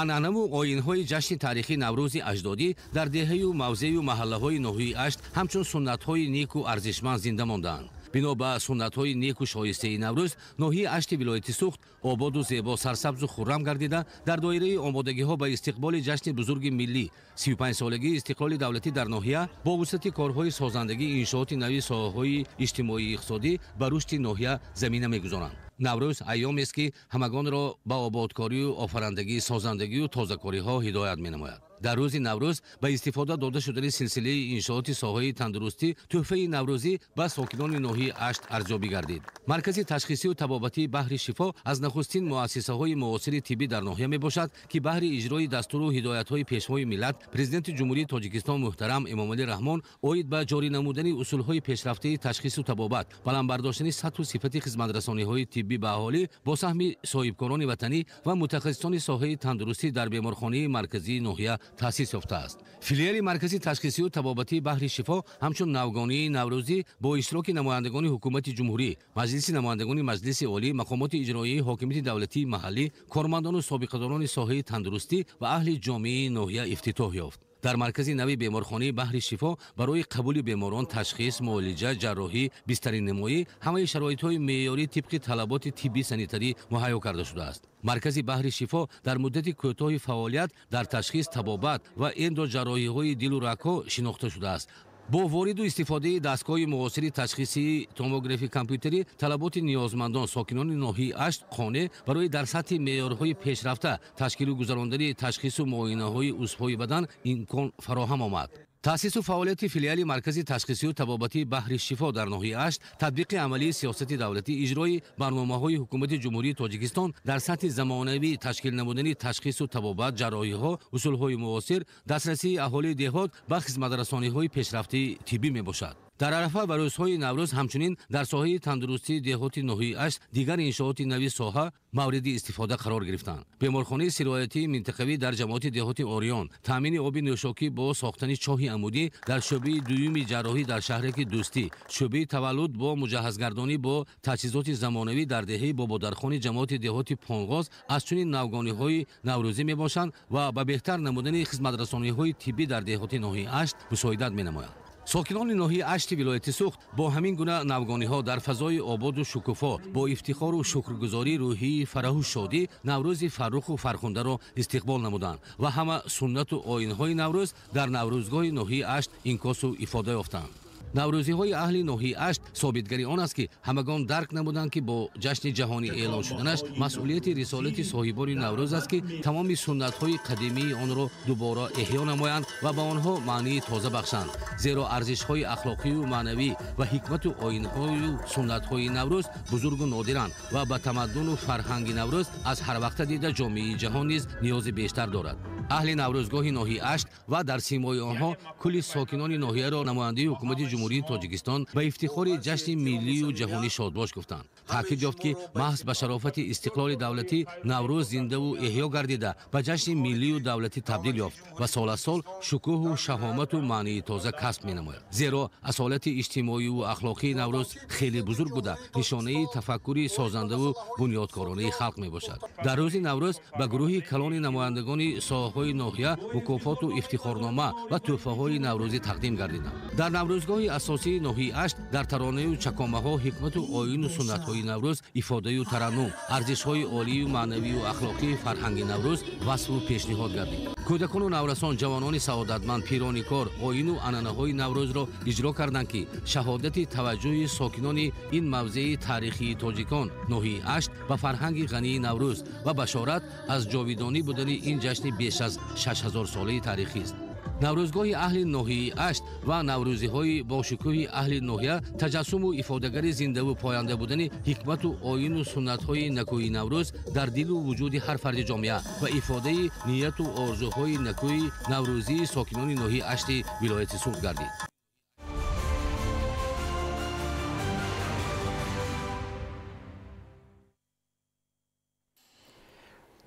анъанаву оинҳои ҷашни таърихии Наврӯзи аҷдодӣ дар деҳаю мавзею маҳаллаҳои ноҳияи Ашт ҳамчун суннатҳои неку арзишманд зинда мондаанд. бино ба суннатҳои неку шоистаи Наврӯз, ноҳияи Ашти вилояти Суғд ободу зебо, сарсабзу хуррам гардида дар доираи омодагиҳо ба истиқболи ҷашни бузурги миллӣ 35-солагии истиқлоли давлатӣ дар ноҳия бо вусъати корҳои созандагии иншооти нави соҳаҳои иҷтимоии иқтисодӣ ба рушди ноҳия замина мегузоранд. Наврӯз айёмест ки ҳамагонро ба ободкорию офарандагӣ, созандагию тозакориҳо ҳидоят менамояд. дар рӯзи Наврӯз ба истифода дода шудани силсилаи иншооти соҳаи тандурустӣ тӯҳфаи наврӯзӣ ба сокинони ноҳияи Ашт арзёбӣ гардид. маркази ташхисию табобатии Баҳри Шифо аз нахустин муассисаҳои муосири тиббӣ дар ноҳия мебошад ки баҳри иҷрои дастуру ҳидоятҳои пешвои миллат президенти ҷумҳурии Тоҷикистон муҳтарам Эмомалӣ Раҳмон оид ба ҷорӣ намудани усулҳои пешрафтаи ташхису табобат, баландбардоштани сатҳу сифати хизматрасониҳои тиббӣ ба аҳолӣ бо саҳми соҳибкорони ватанӣ ва мутахассисони соҳаи тандурустӣ дар беморхонаи марказии ноҳия таъсис ёфтааст. филиали маркази ташхисию табобатии Баҳри Шифо ҳамчун навгонии Наврӯзӣ бо иштироки намояндагони ҳукумати ҷумҳурӣ, маҷлиси намояндагони маҷлиси олӣ, мақомоти иҷроии ҳокимияти давлатии маҳаллӣ, кормандону собиқадорони соҳаи тандурустӣ ва аҳли ҷомеаи ноҳия ифтитоҳ ёфт. дар маркази нави беморхонаи Баҳри Шифо барои қабули беморон ташхис, муолиҷа, ҷарроҳӣ, бистаринамоӣ ҳамаи шароитҳои меъёрӣ тибқи талаботи тибби санитарӣ муҳайё карда шудааст. маркази Баҳри Шифо дар муддати кӯтоҳи фаъолият дар ташхис, табобат ва эндоҷарроҳиҳои дилу рагҳо шинохта шудааст. бо вориду истифодаи дастгоҳи муосири ташхисии томографи компютерӣ талаботи ниёзмандон сокинони ноҳияи Ашт қонеъ барои дар сатҳи меъёрҳои пешрафта ташкилу гузарондани ташхису муоинаҳои узвҳои бадан имкон фароҳам омад. таъсису фаъолияти филиали маркази ташхисию табобатии Баҳри Шифо дар ноҳияи Ашт, татбиқи амалии сиёсати давлатӣ, иҷрои барномаҳои ҳукумати ҷумҳурии Тоҷикистон дар сатҳи замонавӣ ташкил намудани ташхису табобат, ҷарроҳиҳо, усулҳои муосир, дастрасии аҳолии деҳот ба хизматрасониҳои пешрафтии тиббӣ мебошад. дар арафа ва рӯзҳои Наврӯз ҳамчунин дар соҳаи тандурустии деҳоти ноҳияи Ашт дигар иншооти нави соҳа мавриди истифода қарор гирифтанд. беморхонаи сироятии минтақавӣ дар ҷамоати деҳоти Ориён, таъмини оби нӯшокӣ бо сохтани чоҳи амудӣ дар шӯъбаи дуюми ҷарроҳӣ дар шаҳраки Дӯстӣ, шӯъбаи таваллуд бо муҷаҳҳазгардонӣ бо таҷҳизоти замонавӣ дар деҳаи бободархони ҷамоати деҳоти Понғоз аз чунин навгониҳои наврӯзӣ мебошанд ва ба беҳтар намудани хизматрасониҳои тиббӣ дар деҳоти ноҳияи Ашт мусоидат менамоянд. сокинони ноҳияи Ашти вилояти Суғд бо ҳамин гуна навгониҳо дар фазои ободу шукуфо бо ифтихору шукргузории рӯҳии фараҳу шодӣ Наврӯзи фарруху фархундаро истиқбол намуданд ва ҳама суннату оинҳои Наврӯз дар Наврӯзгоҳи ноҳияи Ашт инкосу ифода ёфтанд. наврӯзиҳои аҳли ноҳияи Ашт собитгари он аст ки ҳамагон дарк намуданд ки бо ҷашни ҷаҳонӣ эълон шуданаш масъулияти рисолати соҳибони Наврӯз аст ки тамоми суннатҳои қадимии онро дубора эҳё намоянд ва ба онҳо маънии тоза бахшанд, зеро арзишҳои ахлоқию маънавӣ ва ҳикмату оинҳою суннатҳои Наврӯз бузургу нодиранд ва ба тамаддуну фарҳанги Наврӯз аз ҳарвақта дида ҷомеаи ҷаҳон низ ниёзи бештар дорад. аҳли Наврӯзгоҳи ноҳияи Ашт ва дар симои онҳо кулли сокинони ноҳияро намояндаи ҳукумати ҷумҳурии Тоҷикистон ба ифтихори ҷашни миллию ҷаҳонӣ шодбош гуфтанд. таъкид ёфт ки маҳз ба шарофати истиқлоли давлатӣ Наврӯз зиндаву эҳё гардида ба ҷашни миллию давлатӣ табдил ёфт ва сол шукӯҳу шаҳомату маънии тоза касб менамояд. зеро асолати иҷтимоиву ахлоқии Наврӯз хеле бузург буда нишонаи тафаккури созандаву бунёдкоронаи халқ мебошад. дар рӯзи Наврӯз ба гурӯҳи калони намояндагони соҳаҳои ҳои ноҳия мукофоту ифтихорнома ва тӯҳфаҳои наврӯзӣ тақдим гардиданд. Дар наврӯзгоҳи асосии ноҳияи Ашт дар таронаю чакомаҳо ҳикмату оину суннатҳои наврӯз, ифодаю тараннум, арзишҳои олию маънавию ахлоқии фарҳанги наврӯз васфу пешниҳод гардид. кӯдакону наврасон, ҷавонони саодатманд, пирони кор оину анъанаҳои наврӯзро иҷро карданд ки шаҳодати таваҷҷӯҳи сокинони ин мавзеи таърихии тоҷикон ноҳияи Ашт ба фарҳанги ғании наврӯз ва башорат аз ҷовидонӣ будани ин ҷашни беш аз 6000 солаи таърихист. наврӯзгоҳи аҳли ноҳияи Ашт ва наврӯзиҳои бошукӯҳи аҳли ноҳия таҷассуму ифодагари зиндаву поянда будани ҳикмату оину суннатҳои накӯи наврӯз дар дилу вуҷуди ҳар фарди ҷомеа ва ифодаи нияту орзуҳои накӯи наврӯзии сокинони ноҳияи Ашти вилояти Суғд гардид.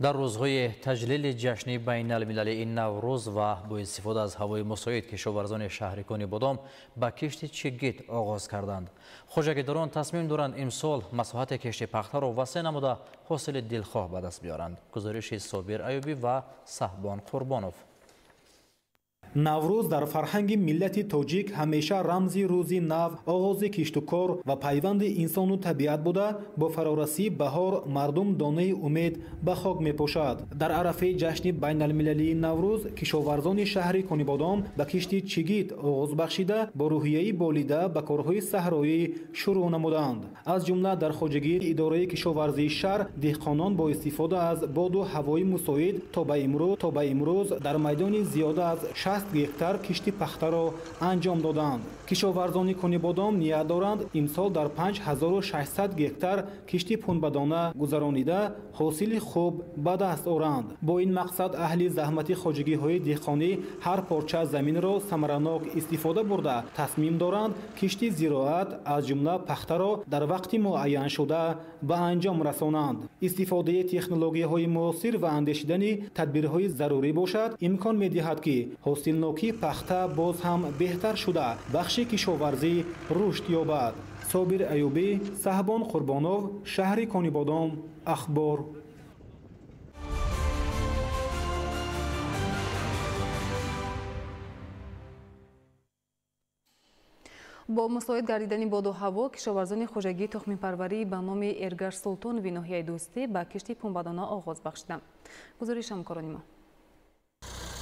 дар рӯзҳои таҷлили ҷашни байналмилалии Наврӯз ва бо истифода аз ҳавои мусоид кишоварзони шаҳри Конибодом ба кишти чигит оғоз карданд. хоҷагидорон тасмим доранд имсол масоҳати кишти пахтаро васеъ намуда ҳосили дилхоҳ ба даст биёранд. гузориши Собир Айюбӣ ва Саҳбон Қурбонов. наврӯз дар фарҳанги миллати тоҷик ҳамеша рамзи рӯзи нав, оғози киштукор ва пайванди инсону табиат буда, бо фарорасии баҳор мардум донаи умед ба хок мепошад. дар арафаи ҷашни байналмилалии Наврӯз кишоварзони шаҳри Конибодом ба кишти чигит оғоз бахшида бо рӯҳияи болида ба корҳои саҳроӣ шурӯъ намуданд. аз ҷумла дар хоҷагии идораи кишоварзии шаҳр деҳқонон бо истифода аз боду ҳавои мусоид то ба имрӯз дар майдони зиёда аз 60 гектар кишти пахтаро анҷом доданд. кишоварзони Конибодом ният доранд имсол дар 5600 гектар кишти пунбадона гузаронида ҳосили хуб ба даст оранд. бо ин мақсад аҳли заҳмати хоҷагиҳои деҳқонӣ ҳар порча заминро самаранок истифода бурда тасмим доранд кишти зироат аз ҷумла пахтаро дар вақти муайян шуда ба анҷом расонанд. истифодаи технологияҳои муосир ва андешидани тадбирҳои зарурӣ бошад имкон медиҳад ки ҳосилнокии пахта боз ҳам беҳтар шуда бахши кишоварзӣ рушд ёбад. Собир Айюбӣ, Саҳбон Қурбонов, шаҳри Конибодом, Ахбор. бо мусоид гардидани боду ҳаво кишоварзони хоҷагии тухмипарварӣ ба номи Эргаш Султонови ноҳияи Дӯстӣ ба кишти пунбадона оғоз бахшиданд. гузориши ҳамкорони мо.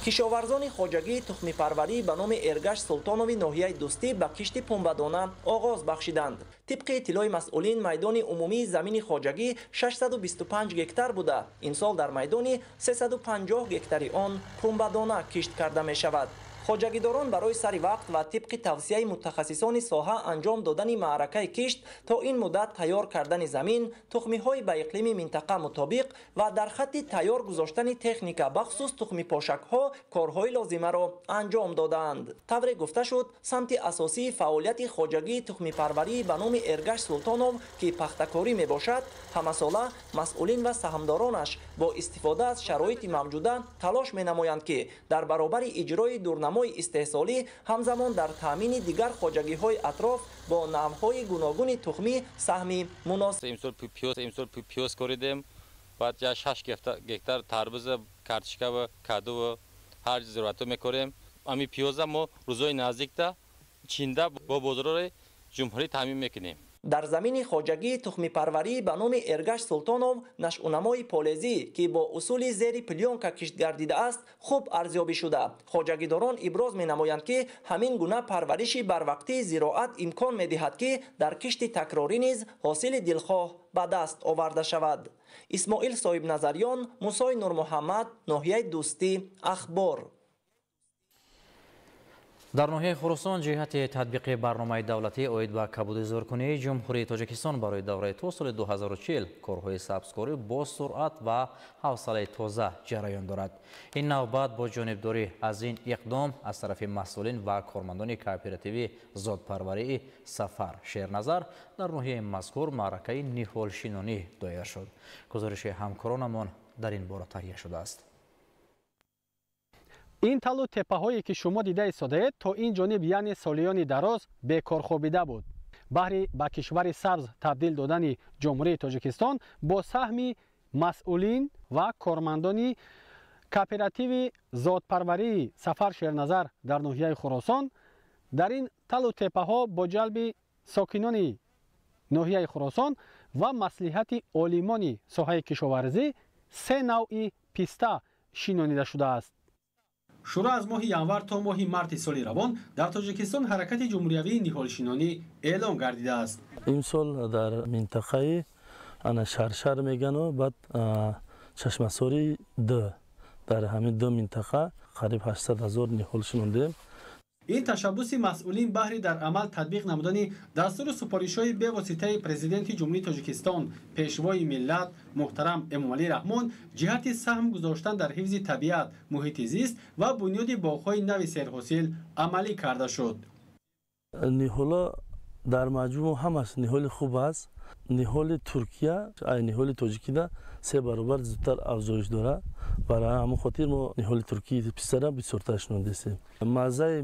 кишоварзони хоҷагии тухмипарварӣ ба номи Эргаш Султонови ноҳияи Дӯстӣ ба кишти пунбадона оғоз бахшиданд. тибқи иттилои масъулин майдони умумии замини хоҷагӣ 625 гектар буда имсол дар майдони 350 гектари он пунбадона кишт карда мешавад. хоҷагидорон барои сари вақт ва тибқи тавсияи мутахассисони соҳа анҷом додани маъракаи кишт то ин муддат тайёр кардани замин, тухмиҳои ба иқлими минтақа мутобиқ ва дар хатти тайёр гузоштани техника бахусус тухмипошакҳо корҳои лозимаро анҷом доданд. тавре гуфта шуд, самти асосии фаъолияти хоҷагии тухмипарварӣ ба номи Эргаш Султонов ки пахтакорӣ мебошад, ҳамасола масъулин ва саҳмдоронаш бо истифода аз шароити мавҷуда талош менамоянд ки дар баробари иҷрои дурнамои истеҳсолӣ ҳамзамон дар таъмини дигар хоҷагиҳои атроф бо навъҳои гуногуни тухмӣ саҳми муносиб. имсол пиёз коридем, баъд 6 гектар тарбуза, картишка ва каду ва ҳар зироатро мекорем. ами пиёза мо рӯзои наздикда чинда бо бозори ҷумҳурӣ таъмин мекунем. дар замини хоҷагии тухмипарварӣ ба номи Эргаш Султонов нашъунамои полезӣ ки бо усули зери плёнка кишт гардида аст хуб арзёбӣ шуда. хоҷагидорон иброз менамоянд ки ҳамин гуна парвариши барвақтии зироат имкон медиҳад ки дар кишти такрорӣ низ ҳосили дилхоҳ ба даст оварда шавад. Исмоил Соҳибназарён, Мусои Нурмуҳаммад, ноҳияи Дӯстӣ, Ахбор. дар ноҳияи Хурусон ҷиҳати татбиқи барномаи давлатӣ оид ба кабуди зӯркунии ҷумҳурии Тоҷикистон барои давраи то соли 2040 корҳои сабзкорӣ бо суръат ва ҳавсалаи тоза ҷараён дорад. ин навбат бо ҷонибдорӣ аз ин иқдом аз тарафи масъулин ва кормандони кооперативи зотпарварии Сафар Шерназар дар ноҳияи мазкур маъракаи ниҳолшинонӣ доир шуд. гузориши ҳамкоронамон дар ин бора таҳия шудааст. ин талу теппаҳое ки шумо дида истодаед то ин ҷониб яъне солиёни дароз бекорхобида буд. баҳри ба кишвари сабз табдил додани ҷумҳурии Тоҷикистон бо саҳми масъулин ва кормандони кооперативи зотпарварии Сафар Шерназар дар ноҳияи Хӯросон дар ин талу теппаҳо бо ҷалби сокинони ноҳияи Хӯросон ва маслиҳати олимони соҳаи кишоварзӣ 3 навъи писта шинонида шудааст. шуро аз моҳи январ то моҳи марти соли равон дар Тоҷикистон ҳаракати ҷумҳуриявии ниҳолшинонӣ эълон гардидааст. имсол дар минтақаи ана шаршар мегану баъд чашмасори д дар ҳамин ду минтақа қариб 800 000 ниҳол шинондем. ин ташаббуси масъулин баҳри дар амал татбиқ намудани дастури супоришҳои бевоситаи президенти ҷумҳурии Тоҷикистон пешвои миллат муҳтарам Эмомалӣ Раҳмон ҷиҳати саҳм гузоштан дар ҳифзи табиат, муҳити зист ва бунёди боғҳои нави серҳосил амалӣ карда шуд. ниҳола дар маҷмӯъ ҳамаш ниҳоли хуб аст. ниҳоли Туркия ай ниҳоли Тоҷикида 3 баробар зудтар афзоиш дорад. барои ҳамон хотир мо ниҳоли туркии пистара бисёртар шинондесем. маззаи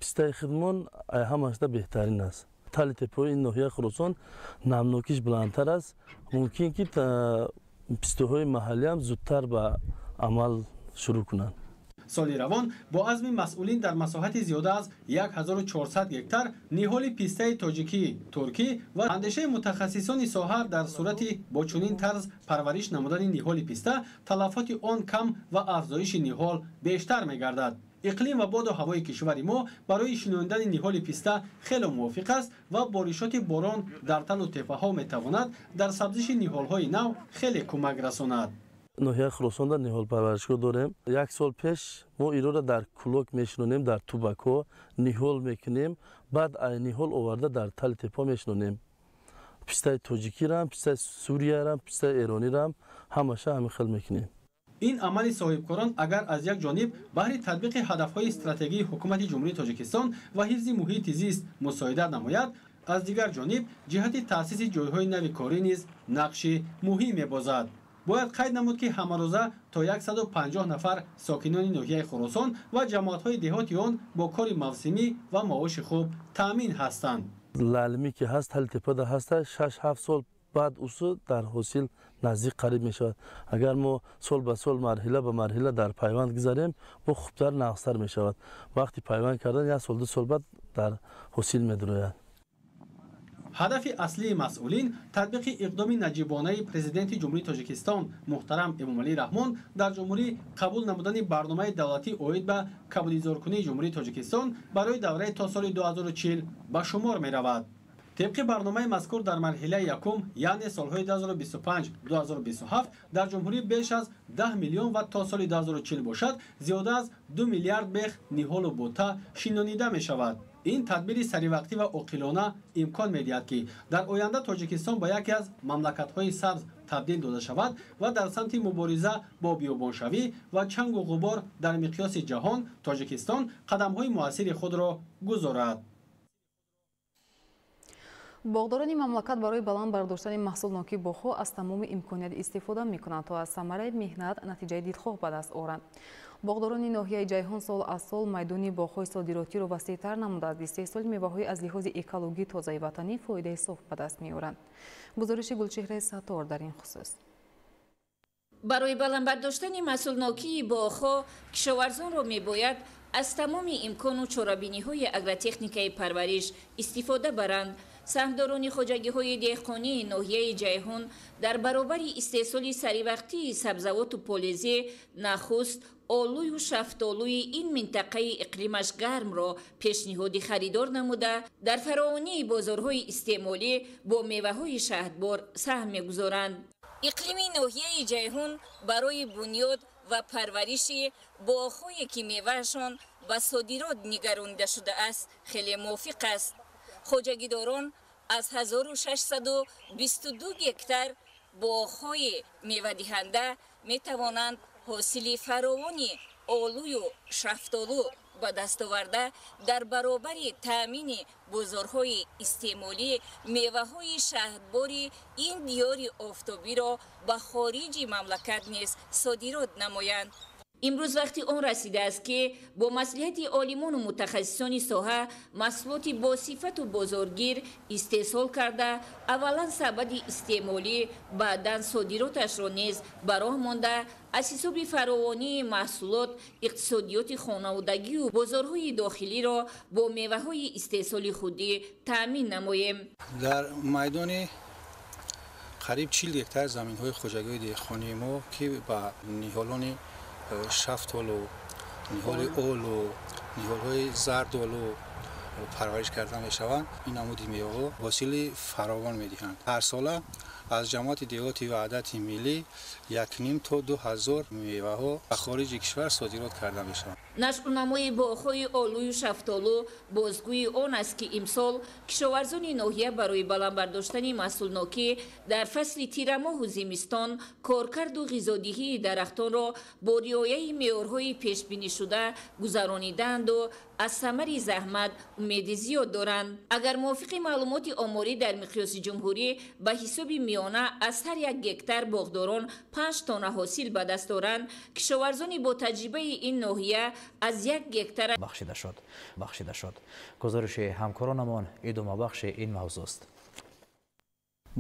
пистаи хидмон ай ҳамашда беҳтарин аст. тали теппаҳои ин ноҳияи Хӯросон намнокиш буландтар аст. мумкин ки пистаҳои маҳаллиам зудтар ба амал шурӯъ кунанд. соли равон бо азми масъулин дар масоҳати зиёда аз 1400 гектар ниҳоли пистаи тоҷикӣ, туркӣ ва андешаи мутахассисони соҳа дар сурати бо чунин тарз парвариш намудани ниҳоли писта талафоти он кам ва афзоиши ниҳол бештар мегардад. иқлим ва боду ҳавои кишвари мо барои шинондани ниҳоли писта хеле мувофиқ аст ва боришоти борон дар талу теппаҳо метавонад дар сабзиши ниҳолҳои нав хеле кӯмак расонад. ноҳияи Хӯросонда ниҳолпарваришгоҳ дорем. 1 сол пеш мо инро дар кулок мешинонем, дар тубакҳо ниҳол мекунем, баъд ай ниҳол оварда дар тали теппа мешинонем. пистаи тоҷикирам, пистаи суриярам, пистаи эронирам ҳамаша ҳамин хел мекунем. ин амали соҳибкорон агар аз як ҷониб баҳри татбиқи ҳадафҳои стратегии ҳукумати ҷумҳурии Тоҷикистон ва ҳифзи муҳити зист мусоидат намояд, аз дигар ҷониб ҷиҳати таъсиси ҷойҳои нави корӣ низ нақши муҳим мебозад. бояд қайд намуд ки ҳамарӯза то 150 нафар сокинони ноҳияи Хӯросон ва ҷамоатҳои деҳоти он бо кори мавсимӣ ва маоши хуб таъмин ҳастанд. лалми ки ҳаст тали теппада ҳаста 6-7 сол баъд усу дар ҳосил наздик қариб мешавад. агар мо сол ба сол марҳила ба марҳила дар пайванд гузарем бо хубтар нағзтар мешавад. вақти пайванд кардан 1 сол 2 сол баъд дар ҳосил медурояд. ҳадафи аслии масъулин татбиқи иқдоми наҷибонаи президенти ҷумҳурии Тоҷикистон муҳтарам Эмомалӣ Раҳмон дар ҷумҳурӣ қабул намудани барномаи давлатӣ оид ба кабудизоркунии ҷумҳурии Тоҷикистон барои давраи то соли 2040 ба шумор меравад. طبق برنامه مذکور در مرحله یکم یعنی سالهای 2025-2027 در جمهوری بیش از 10 میلیون و تا سال 2040 باشد زیاده از 2 میلیارد بیخ نیهال و بوته شینانیده می شود. این تدبیر سری وقتی و عاقلانه امکان می‌دهد که در آینده تاجیکستان به یکی از مملکت‌های سبز تبدیل داده شود و در سمت مبارزه با بیابانشوی و چنگ و غبار در مقیاس جهان تاجیکستان قدم‌های موثر خود را گذارد. باغداران مملکت برای بلند برداشتن محصول نوکی بخو از تمام امکانات استفاده می‌کنند تا از ثمره مهنت نتیجه دیدخواه به دست آورند. باغداران ناحیه جیهان سال از سال میدان باغ‌های صادراتی را وسیع‌تر نموده از استحصال میوه‌های از لحاظ اکولوژی تازه وطنی فایده صاف به دست می‌آورند. گزارش گلچهره ستار در این خصوص. برای بلند برداشتن محصول نوکی باغ‌ها کشاورزان را می‌باید از تمام امکان و چاره‌بینی‌های اگرتکنیکای پرورش استفاده برند. سهمداران خواجگی‌های دهقانی ناحیه جیهان در برابر استحصال سریوقتی سبزیجات و پالزی، نخست، آلو و شفتالوی این منطقه اقلیمش گرم را پیشنهاد خریدار نموده در فراوانی بازارهای استعمالی با میوه‌های شهدبار سهم می‌گذارند. اقلیم ناحیه جیهان برای بنیاد و پرورش باغ‌هایی که میوه‌شان به صادرات نگرانیده شده است خیلی موافق است. خواجگیداران از 1622 گکتار باغ‌های میوه دهنده می توانند حاصل فراوانی آلو و شفتالو به دست آورده در برابر تامین بازارهای استعمالی میوه‌های شهدبار این دیار آفتابی را به خارج مملکت نیز صادرات نمایند. امروز وقتی آن رسیده است که با مصلحت عالمان و متخصصان ساحه محصولات با صفت و بازارگیر استحصال کرده اولا سبد استعمالی بعداً صادراتش را نیز به راه مانده از حساب فراوانی محصولات اقتصادیات خانوادگی و بازارهای داخلی را با میوه‌های استحصالی خودی تأمین نماییم. در میدان قریب 40 هکتار زمین‌های خوجگی دهقانی ما که با نهالان شفتال و نهال اول و نهال‌های زردآلو پرورش کرده میشوند. این نمودی میوه حاصل فراوان میدهند. هر ساله از جماعت دیهاتی و عادت ملی 1.5 تا 2000 میوه ها به خارج کشور صادرات کرده میشوند. نشرنمای باغ‌های آلو و شفتالو بازگوی آن است که امسال کشاورزان ناحیه برای بلند برداشتن محصولناکی در فصل تیر ماه و زمستان کارکرد و غذادهی درختان را با رعایت معیارهای پیش بینی شده گذرانیدند و از ثمر زحمت امید زیاد دارند. اگر موافق معلومات آماری در مقیاس جمهوری به حساب میانه از هر یک هکتار باغداران 5 تن حاصل به دست دارند، کشاورزان با تجربه این ناحیه از 1 هکتار بخشیده شد. گزارش همکارانمان ادامه بخش این موضوع است.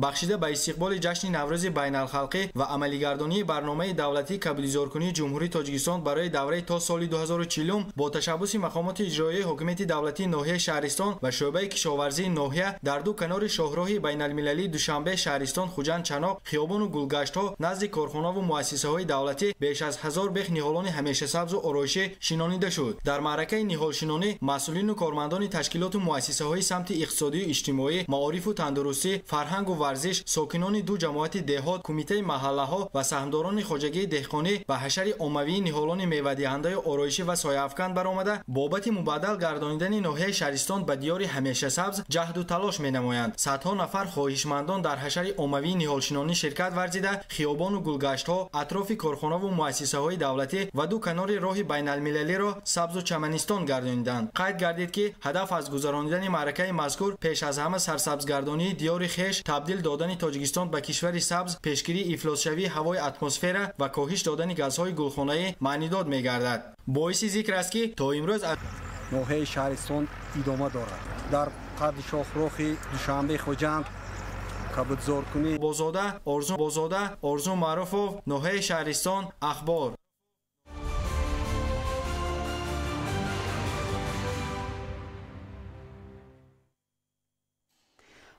بخشیده به استقبال جشن نوروز بین الخلقی و عملیگردانی برنامه دولتی کابلیزارکنی جمهوری تاجیکستان برای دوره تا سال 2040 با تشبث مقامات اجرایی حکومت دولتی ناحیه شهرستان و شعبه کشاورزی ناحیه در دو کنار شاهراه بین المللی دوشنبه شهرستان خوجند چناق خیابان و گلگشت‌ها نزد کارخانه و مؤسسه‌های دولتی بیش از 1000 بیخ نهالان همیشه سبز و آرایشی شینانیده شد. در معرکه نهال شینانی مسئولین و کارمندان تشکیلات و مؤسسه‌های سمت اقتصادی و اجتماعی، معارف و تندرستی، فرهنگ و ورزش، ساکنان دو جماعت دهات، کمیته محله‌ها و سهامداران خوجگی دهقانی و حشر عمومی نهالان میوه‌دهنده آرایشی و سایه‌افکن برآمده بابت مبادل گردانیدن ناحیه شهرستان به دیار همیشه سبز جهد و تلاش می‌نمایند. صدها نفر خواهشمندان در حشر عمومی نهالشینانی شرکت ورزیده خیابان و گلگشت‌ها، اطراف کارخانه و مؤسسه‌های دولتی و دو کنار راه بین المللی را سبز و چمنستان گردانیدند. قید گردید که هدف از گذراندن معرکه مذکور پیش از همه سرسبزگردانی دیار خویش، تبدیل دادن تاجیکستان به کشور سبز، پیشگیری افلاس‌شوی هوای اتمسفر و کاهش دادن گازهای گلخانه‌ای معنیداد می‌گردد. باعث ذکر است که تا امروز ناحیه شهرستان ادامه دارد. در قد شاهراه دوشنبه خوجند کابلیزارکنی بازاده آرزو معروفов ناحیه شهرستان اخبار.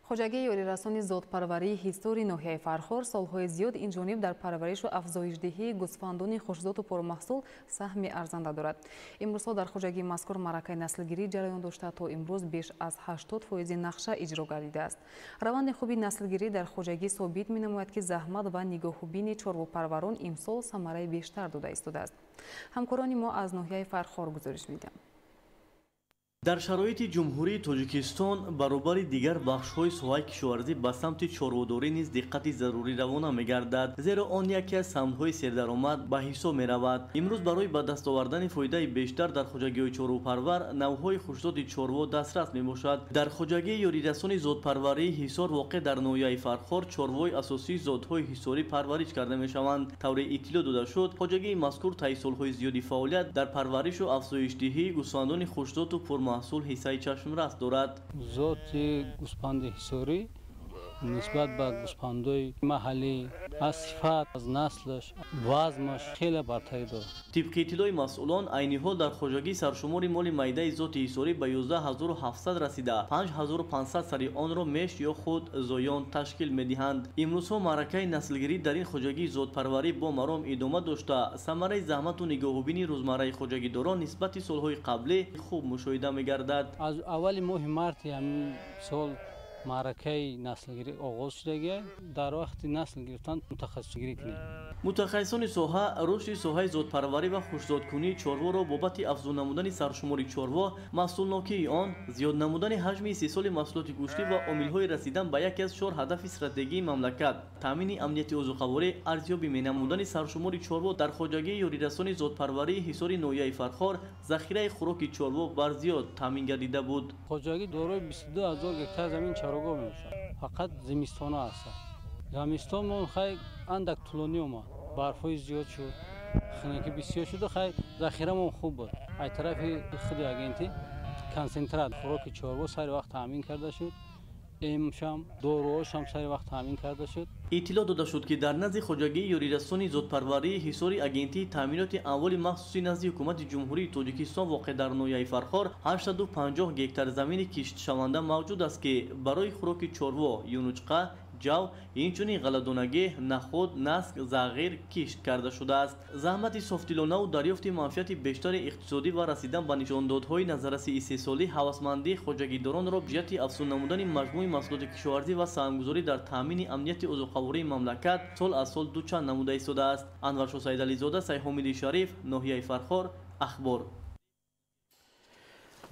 خوجگی یاریرسانی زادپروری هیستوری ناحیه فرخار سالهای زیاد این جانب در پرورش و افزایش‌دهی گوسفندان خوشزاد و پرمحصول سهم ارزنده دارد. امروزها در خوجگی مذکور معرکه نسلگیری جریان داشته تا امروز بیش از 80% نقشه اجرا گردیده است. روند خوبی نسلگیری در خوجگی ثابت می‌نماید که زحمت و نگاه‌بین چارواپروران امسال ثمره بیشتر داده ایستاده است. همکاران ما از ناحیه فرخار گزارش می‌دهند. در شرایط جمهوری تاجیکستان برابر دیگر بخش‌های ساحه کشاورزی به سمت چاروداری نیز دقت ضروری روانه می‌گردد، زیرا آن یکی از سمت‌های سردرآمد به حساب می‌رود. امروز برای به دست آوردن فایده بیشتر در خوجگی‌های چارواپرور نوع‌های خوشزاد چاروا دسترس می‌باشد. در خوجگی یاریرسانی زادپروری حصار واقع در ناحیه فرخار چاروای اساسی زادهای حصاری پرورش کرده می‌شوند. طور اطلاع داده شد خوجگی مذکور طی سال‌های زیادی فعالیت در پرورش و افزایش‌دهی گوسفندان خوشزاد و محصول حصه چشمرس دارد. ذات گوسفند حصاری نسبت به گوسفندای محلی از صفت، از نسلش، وزنش خیلی برتری دارد. طبق اطلاع مسئولان عین حال در خوجگی سرشمار مال میده ذات حصاری به 11700 رسیده 5500 سری آن را مشت یا خود زایان تشکیل میدهند. امروزها معرکه نسلگیری در این خوجگی ذاتپروری با مرام ادامه داشته ثمره زحمت و نگاه‌بینی روزمره خوجگی داران نسبت سالهای قبلی خوب مشاهده می‌گردد. از اول ماه مارس همین سال معرکه نسلگیری آغاز شده، در وقت نسل گرفتن متخصصگیری کنیم. متخصصان ساحه رشد ساحه زادپروری و خوشزادکنی چاروا را بابت افزون نمودن سرشمار چاروا، محصولناکی آن، زیاد نمودن حجم استحصال محصولات گوشتی و عامل‌های رسیدن به یکی از 4 هدف استراتژیک مملکت، تامین امنیت عضوخواری، ارزیابی نمودن سرشمار چاروا در خوجگی یاریرسانی زادپروری حصار ناحیه فرخار، ذخیره خوراک چاروا بر زیاد تامین گردیده بود. خوجگی دارای 22000 هکتار زمین چراگاه میباشد. فقط زمستانه است. زمستان ما خیلی اندک طولانی اومد. برفای زیاد شد. خنکی بسیار شد و خیلی ذخیره‌مون خوب بود. از طرف خود آگنتی کنسنترات خوراک چهاربو سر وقت تامین کرده شد. امشام دوروش هم سر وقت تامین کرده شد. اطلاع داده شد که در نزد خواجگی یاریرسانی زودپروری حصار آگنتی تامینات اول مخصوصی نزد حکومت جمهوری تاجیکستان واقع در ناحیه فرخار 850 گکتار زمین کشت شونده موجود است که برای خوراک چهاربو، یونچقه، جو، اینچنین غله‌دانگی، نخود، نسک، زغیر کشت کرده شده است. زحمت صافدلانه و دریافت منفعت بیشتر اقتصادی و رسیدن به نشاندادهای نظررسی 3 ساله هوسمندی خواجگیداران را بجهت افزون نمودن مجموع محصولات کشاورزی و سهامگذاری در تامین امنیت عضوقواره مملکت سال از سال دوچند نموده ایستاده است. انور سیدعلیزاده، سیحامیدی شریف، ناحیه فرخار، اخبار.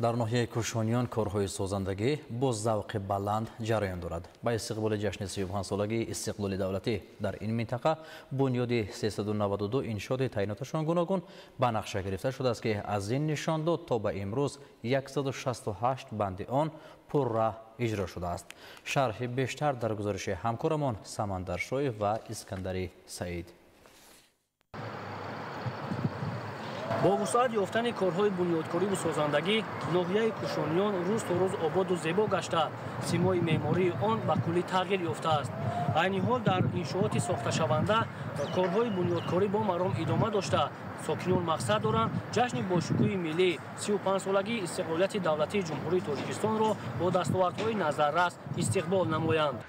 در ناحیه کوشانیان کارهای سازندگی با ذوق بلند جریان دارد. با استقبال جشن 35 سالگی استقلال دولتی در این منطقه بنیاد 392 انشاء تعییناتشان گوناگون به نقشه گرفته شده است که از این نشانداد تا به امروز 168 بند آن پرراه اجرا شده است. شرح بیشتر در گزارش همکارمان سمندر شایف و اسکندری سعید. با وسعت یافتن کارهای بنیادکاری و سازندگی ناحیه کوشانیان روز تا روز آباد و زیبا گشته، سیمای معماری آن به کلی تغییر یافته است. عین حال در انشاءات ساخته شونده کارهای بنیادکاری با مرام ادامه داشته. ساکنان مقصد دارند جشن باشکوه ملی 35 سالگی استقلالیت دولتی جمهوری تاجیکستان را با دستاوردهای نظررس استقبال نمایند.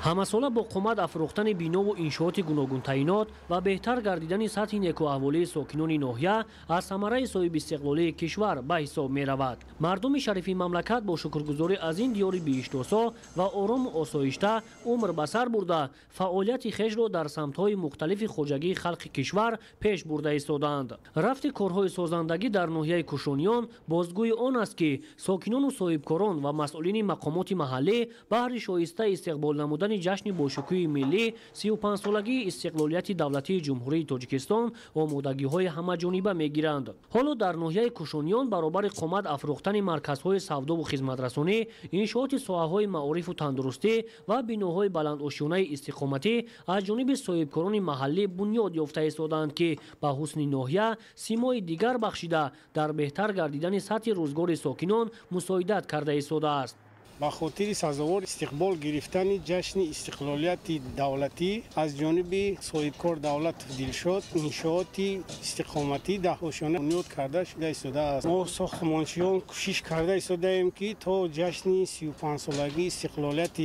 همساله با قامت افروختن بنا و انشاءات گوناگون تعیینات و بهتر گردیدن سطح نیکواحوالی ساکنان ناحیه از ثمره صاحب استقلالی کشور به حساب می رود. مردم شریف مملکت با شکرگزاری از این دیار بی‌اشتاسا و آرام و آسایشته عمر به سر برده فعالیت خویش را در سمت‌های مختلف خواجگی خلق کشور پیش برده ایستادند. رفت کارهای سازندگی در ناحیه کوشانیان بازگوی آن است که ساکنان و صاحبکاران و مسئولین مقامات محلی بهر شایسته استقبال نمودن جشن باشکوه ملی 35 سالگی استقلالیت دولتی جمهوری تاجیکستان آمادگی‌های همه جانبه می‌گیرند. حالا در ناحیه کوشانیان برابر قامت افروختن مرکزهای سودا و خدمترسانی، انشاءات ساحه‌های معارف و تندرستی و بناهای بلندآشیانه استقامتی از جانب صاحبکاران محلی بنیاد یافته ایستادند که به حسن ناحیه سیمای دیگر بخشیده در بهتر گردیدن سطح روزگار ساکنان مساعدت کرده ایستاده است. با خاطر سزاوار استقبال گرفتن جشن استقلالیت دولتی از جانب صاحبکار دولت دلشاد انشاءات استقامتی ده‌هاشانه بنیاد کرده شده ایستاده است. ما ساختمانچیان کوشش کرده ایستاده ایم که تا جشن 35 سالگی استقلالیت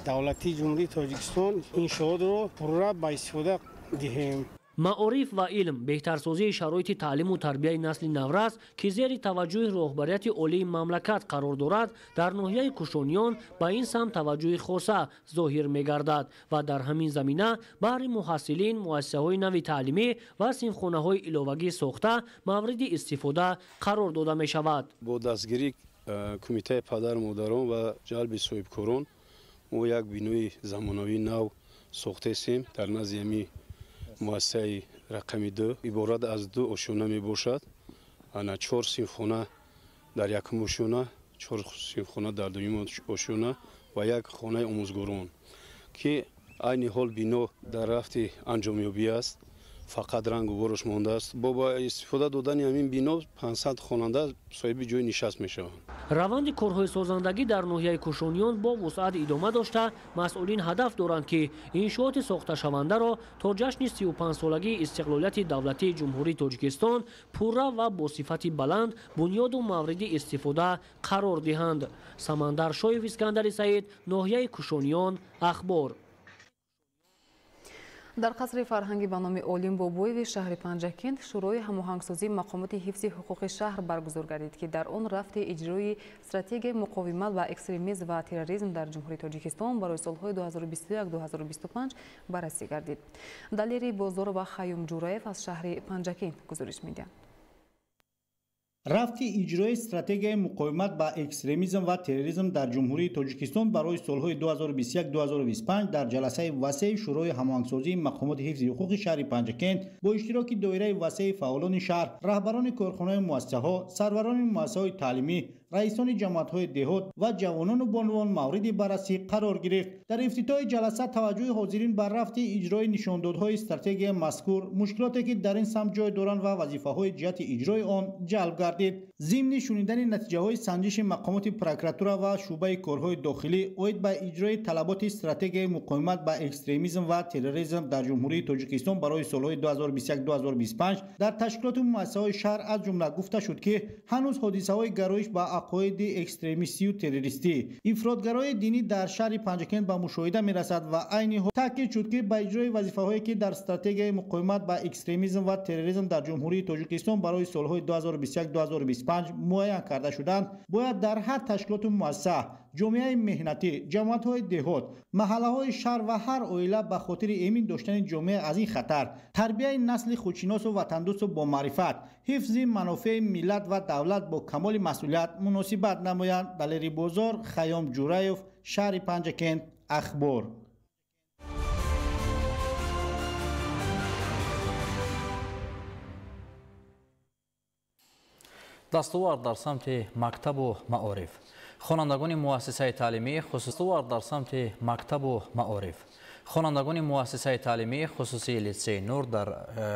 دولتی جمهوری تاجیکستان انشاءات را پرراه به استفاده دهیم. معارف و علم، بهترسازی شرایط تعلیم و تربیت نسل نورس که زیر توجه رهبریت عالی مملکت قرار دارد در ناحیه کوشانیان به این سمت توجه خاصه ظاهر می‌گردد و در همین زمینه برای محصلین مؤسسه‌های نوی تعلیمی و صنفخانه‌های علاوگی ساخته مورد استفاده قرار داده می‌شود. با دستگیری کمیته پدر مادران و جلب صاحبکاران ما یک بینوی زمانوی نو ساخته هستیم در نزد مؤسسه رقم 2 عبارت از 2 آشونه می باشد. انا 4 صنفخانه در یکم آشونه، 4 صنفخانه در دوم آشونه و یک خانه آموزگاران که عین حال بنا در رفت انجامیابی است. فقط رنگ و بارش مانده است. با استفاده دادن همین بنا 500 خواننده صاحب جای نشست می شوند. روند کارهای سازندگی در ناحیه کوشانیان با وسعت ادامه داشته، مسئولین هدف دارند که انشاءات ساخته شونده را تا جشن 35 سالگی استقلالیت دولتی جمهوری تاجیکستان پورا و با صفت بلند بنیاد و مورد استفاده قرار دهند. سمندر شایف، اسکندری سعید، ناحیه کوشانیان، اخبار. در قصر فرهنگی به نام اولین بابویی شهر پنجکند شورای هماهنگسازی مقامات حفظ حقوق شهر برگزار گردید که در آن رفت اجرای استراتژی مقاومت با اکستریمیسم و تروریسم در جمهوری تاجیکستان برای سالهای 2021-2025 بررسی گردید. دلیری بازار و خیوم جورایف از شهر پنجکند گزارش می‌دهند. رفت اجرای استراتژی مقاومت با اکستریمیسم و تروریسم در جمهوری تاجیکستان برای سالهای 2021-2025 در جلسه وسیع شورای هماهنگسازی مقامات حفظ حقوق شهر پنجکند با اشتراک دایره وسیع فعالان شهر، رهبران کارخانه‌های مؤسسه‌ها، سروران مؤسسه‌های تعلیمی رئیسان جماعت‌های دهات و جوانان بانوان مورد بررسی قرار گرفت. در افتتاح جلسه توجه حاضرین بر رفت اجرای نشاندادهای استراتژی مذکور، مشکلاتی که در این سمت جای دارند و وظیفه‌های جهت اجرای آن جلب گردید. ضمن شنیدن نتیجه‌های سنجش مقامات پروکراتوره و شعبه کارهای داخلی اوید به اجرای طلبات استراتژی مقاومت با اکستریمیسم و تروریسم در جمهوری تاجیکستان برای سال‌های 2021-2025 در تشکیلات و مؤسسه‌های شهر از جمله گفته شد که هنوز حادثه‌های گرایش به عقاید اکستریمیستی و تروریستی افراطگرای دینی در شهر پنجکند به مشاهده می‌رسد و عین حال تاکید شد که به اجرای وظیفه‌هایی که در استراتژی مقاومت با اکستریمیسم و تروریسم در جمهوری تاجیکستان برای سال‌های 2021-2025 معین کرده شدند باید در هر تشکیلات و مؤسسه، جامعه مهنتی، جماعت‌های دهات، محله‌های شهر و هر عائله به خاطر امین داشتن جامعه از این خطر، تربیت نسل خودشناس و وطندوست و با معرفت، حفظ منافع ملت و دولت با کمال مسئولیت مناسبت نمایند. دلیری بازار، خیام جورایف، شهر پنجکند، اخبار. دستاورد در سمت مکتب و معارف. خوانندگان مؤسسه تعلیمی خصوصی لیسه نور در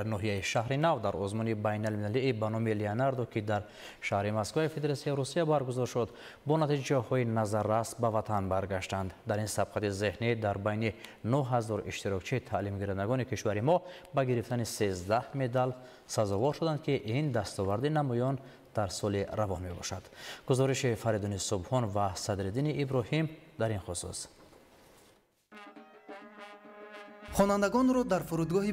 ناحیه شهر نو در آزمون بین المللی به نام لیوناردو که در شهر مسکو فدراسیون روسیه برگزار شد با نتیجه های نظررس به وطن برگشتند. در این سبقت ذهنی در بین 9000 اشتراکچی تعلیم گیرندگان کشور ما به گرفتن 13 مدال سزاوار شدند که این دستاورد نمایان در سال روان می باشد. گزارش فریدون صبحان و صدرالدین ابراهیم در این خصوص. خوانندگان را در فرودگاه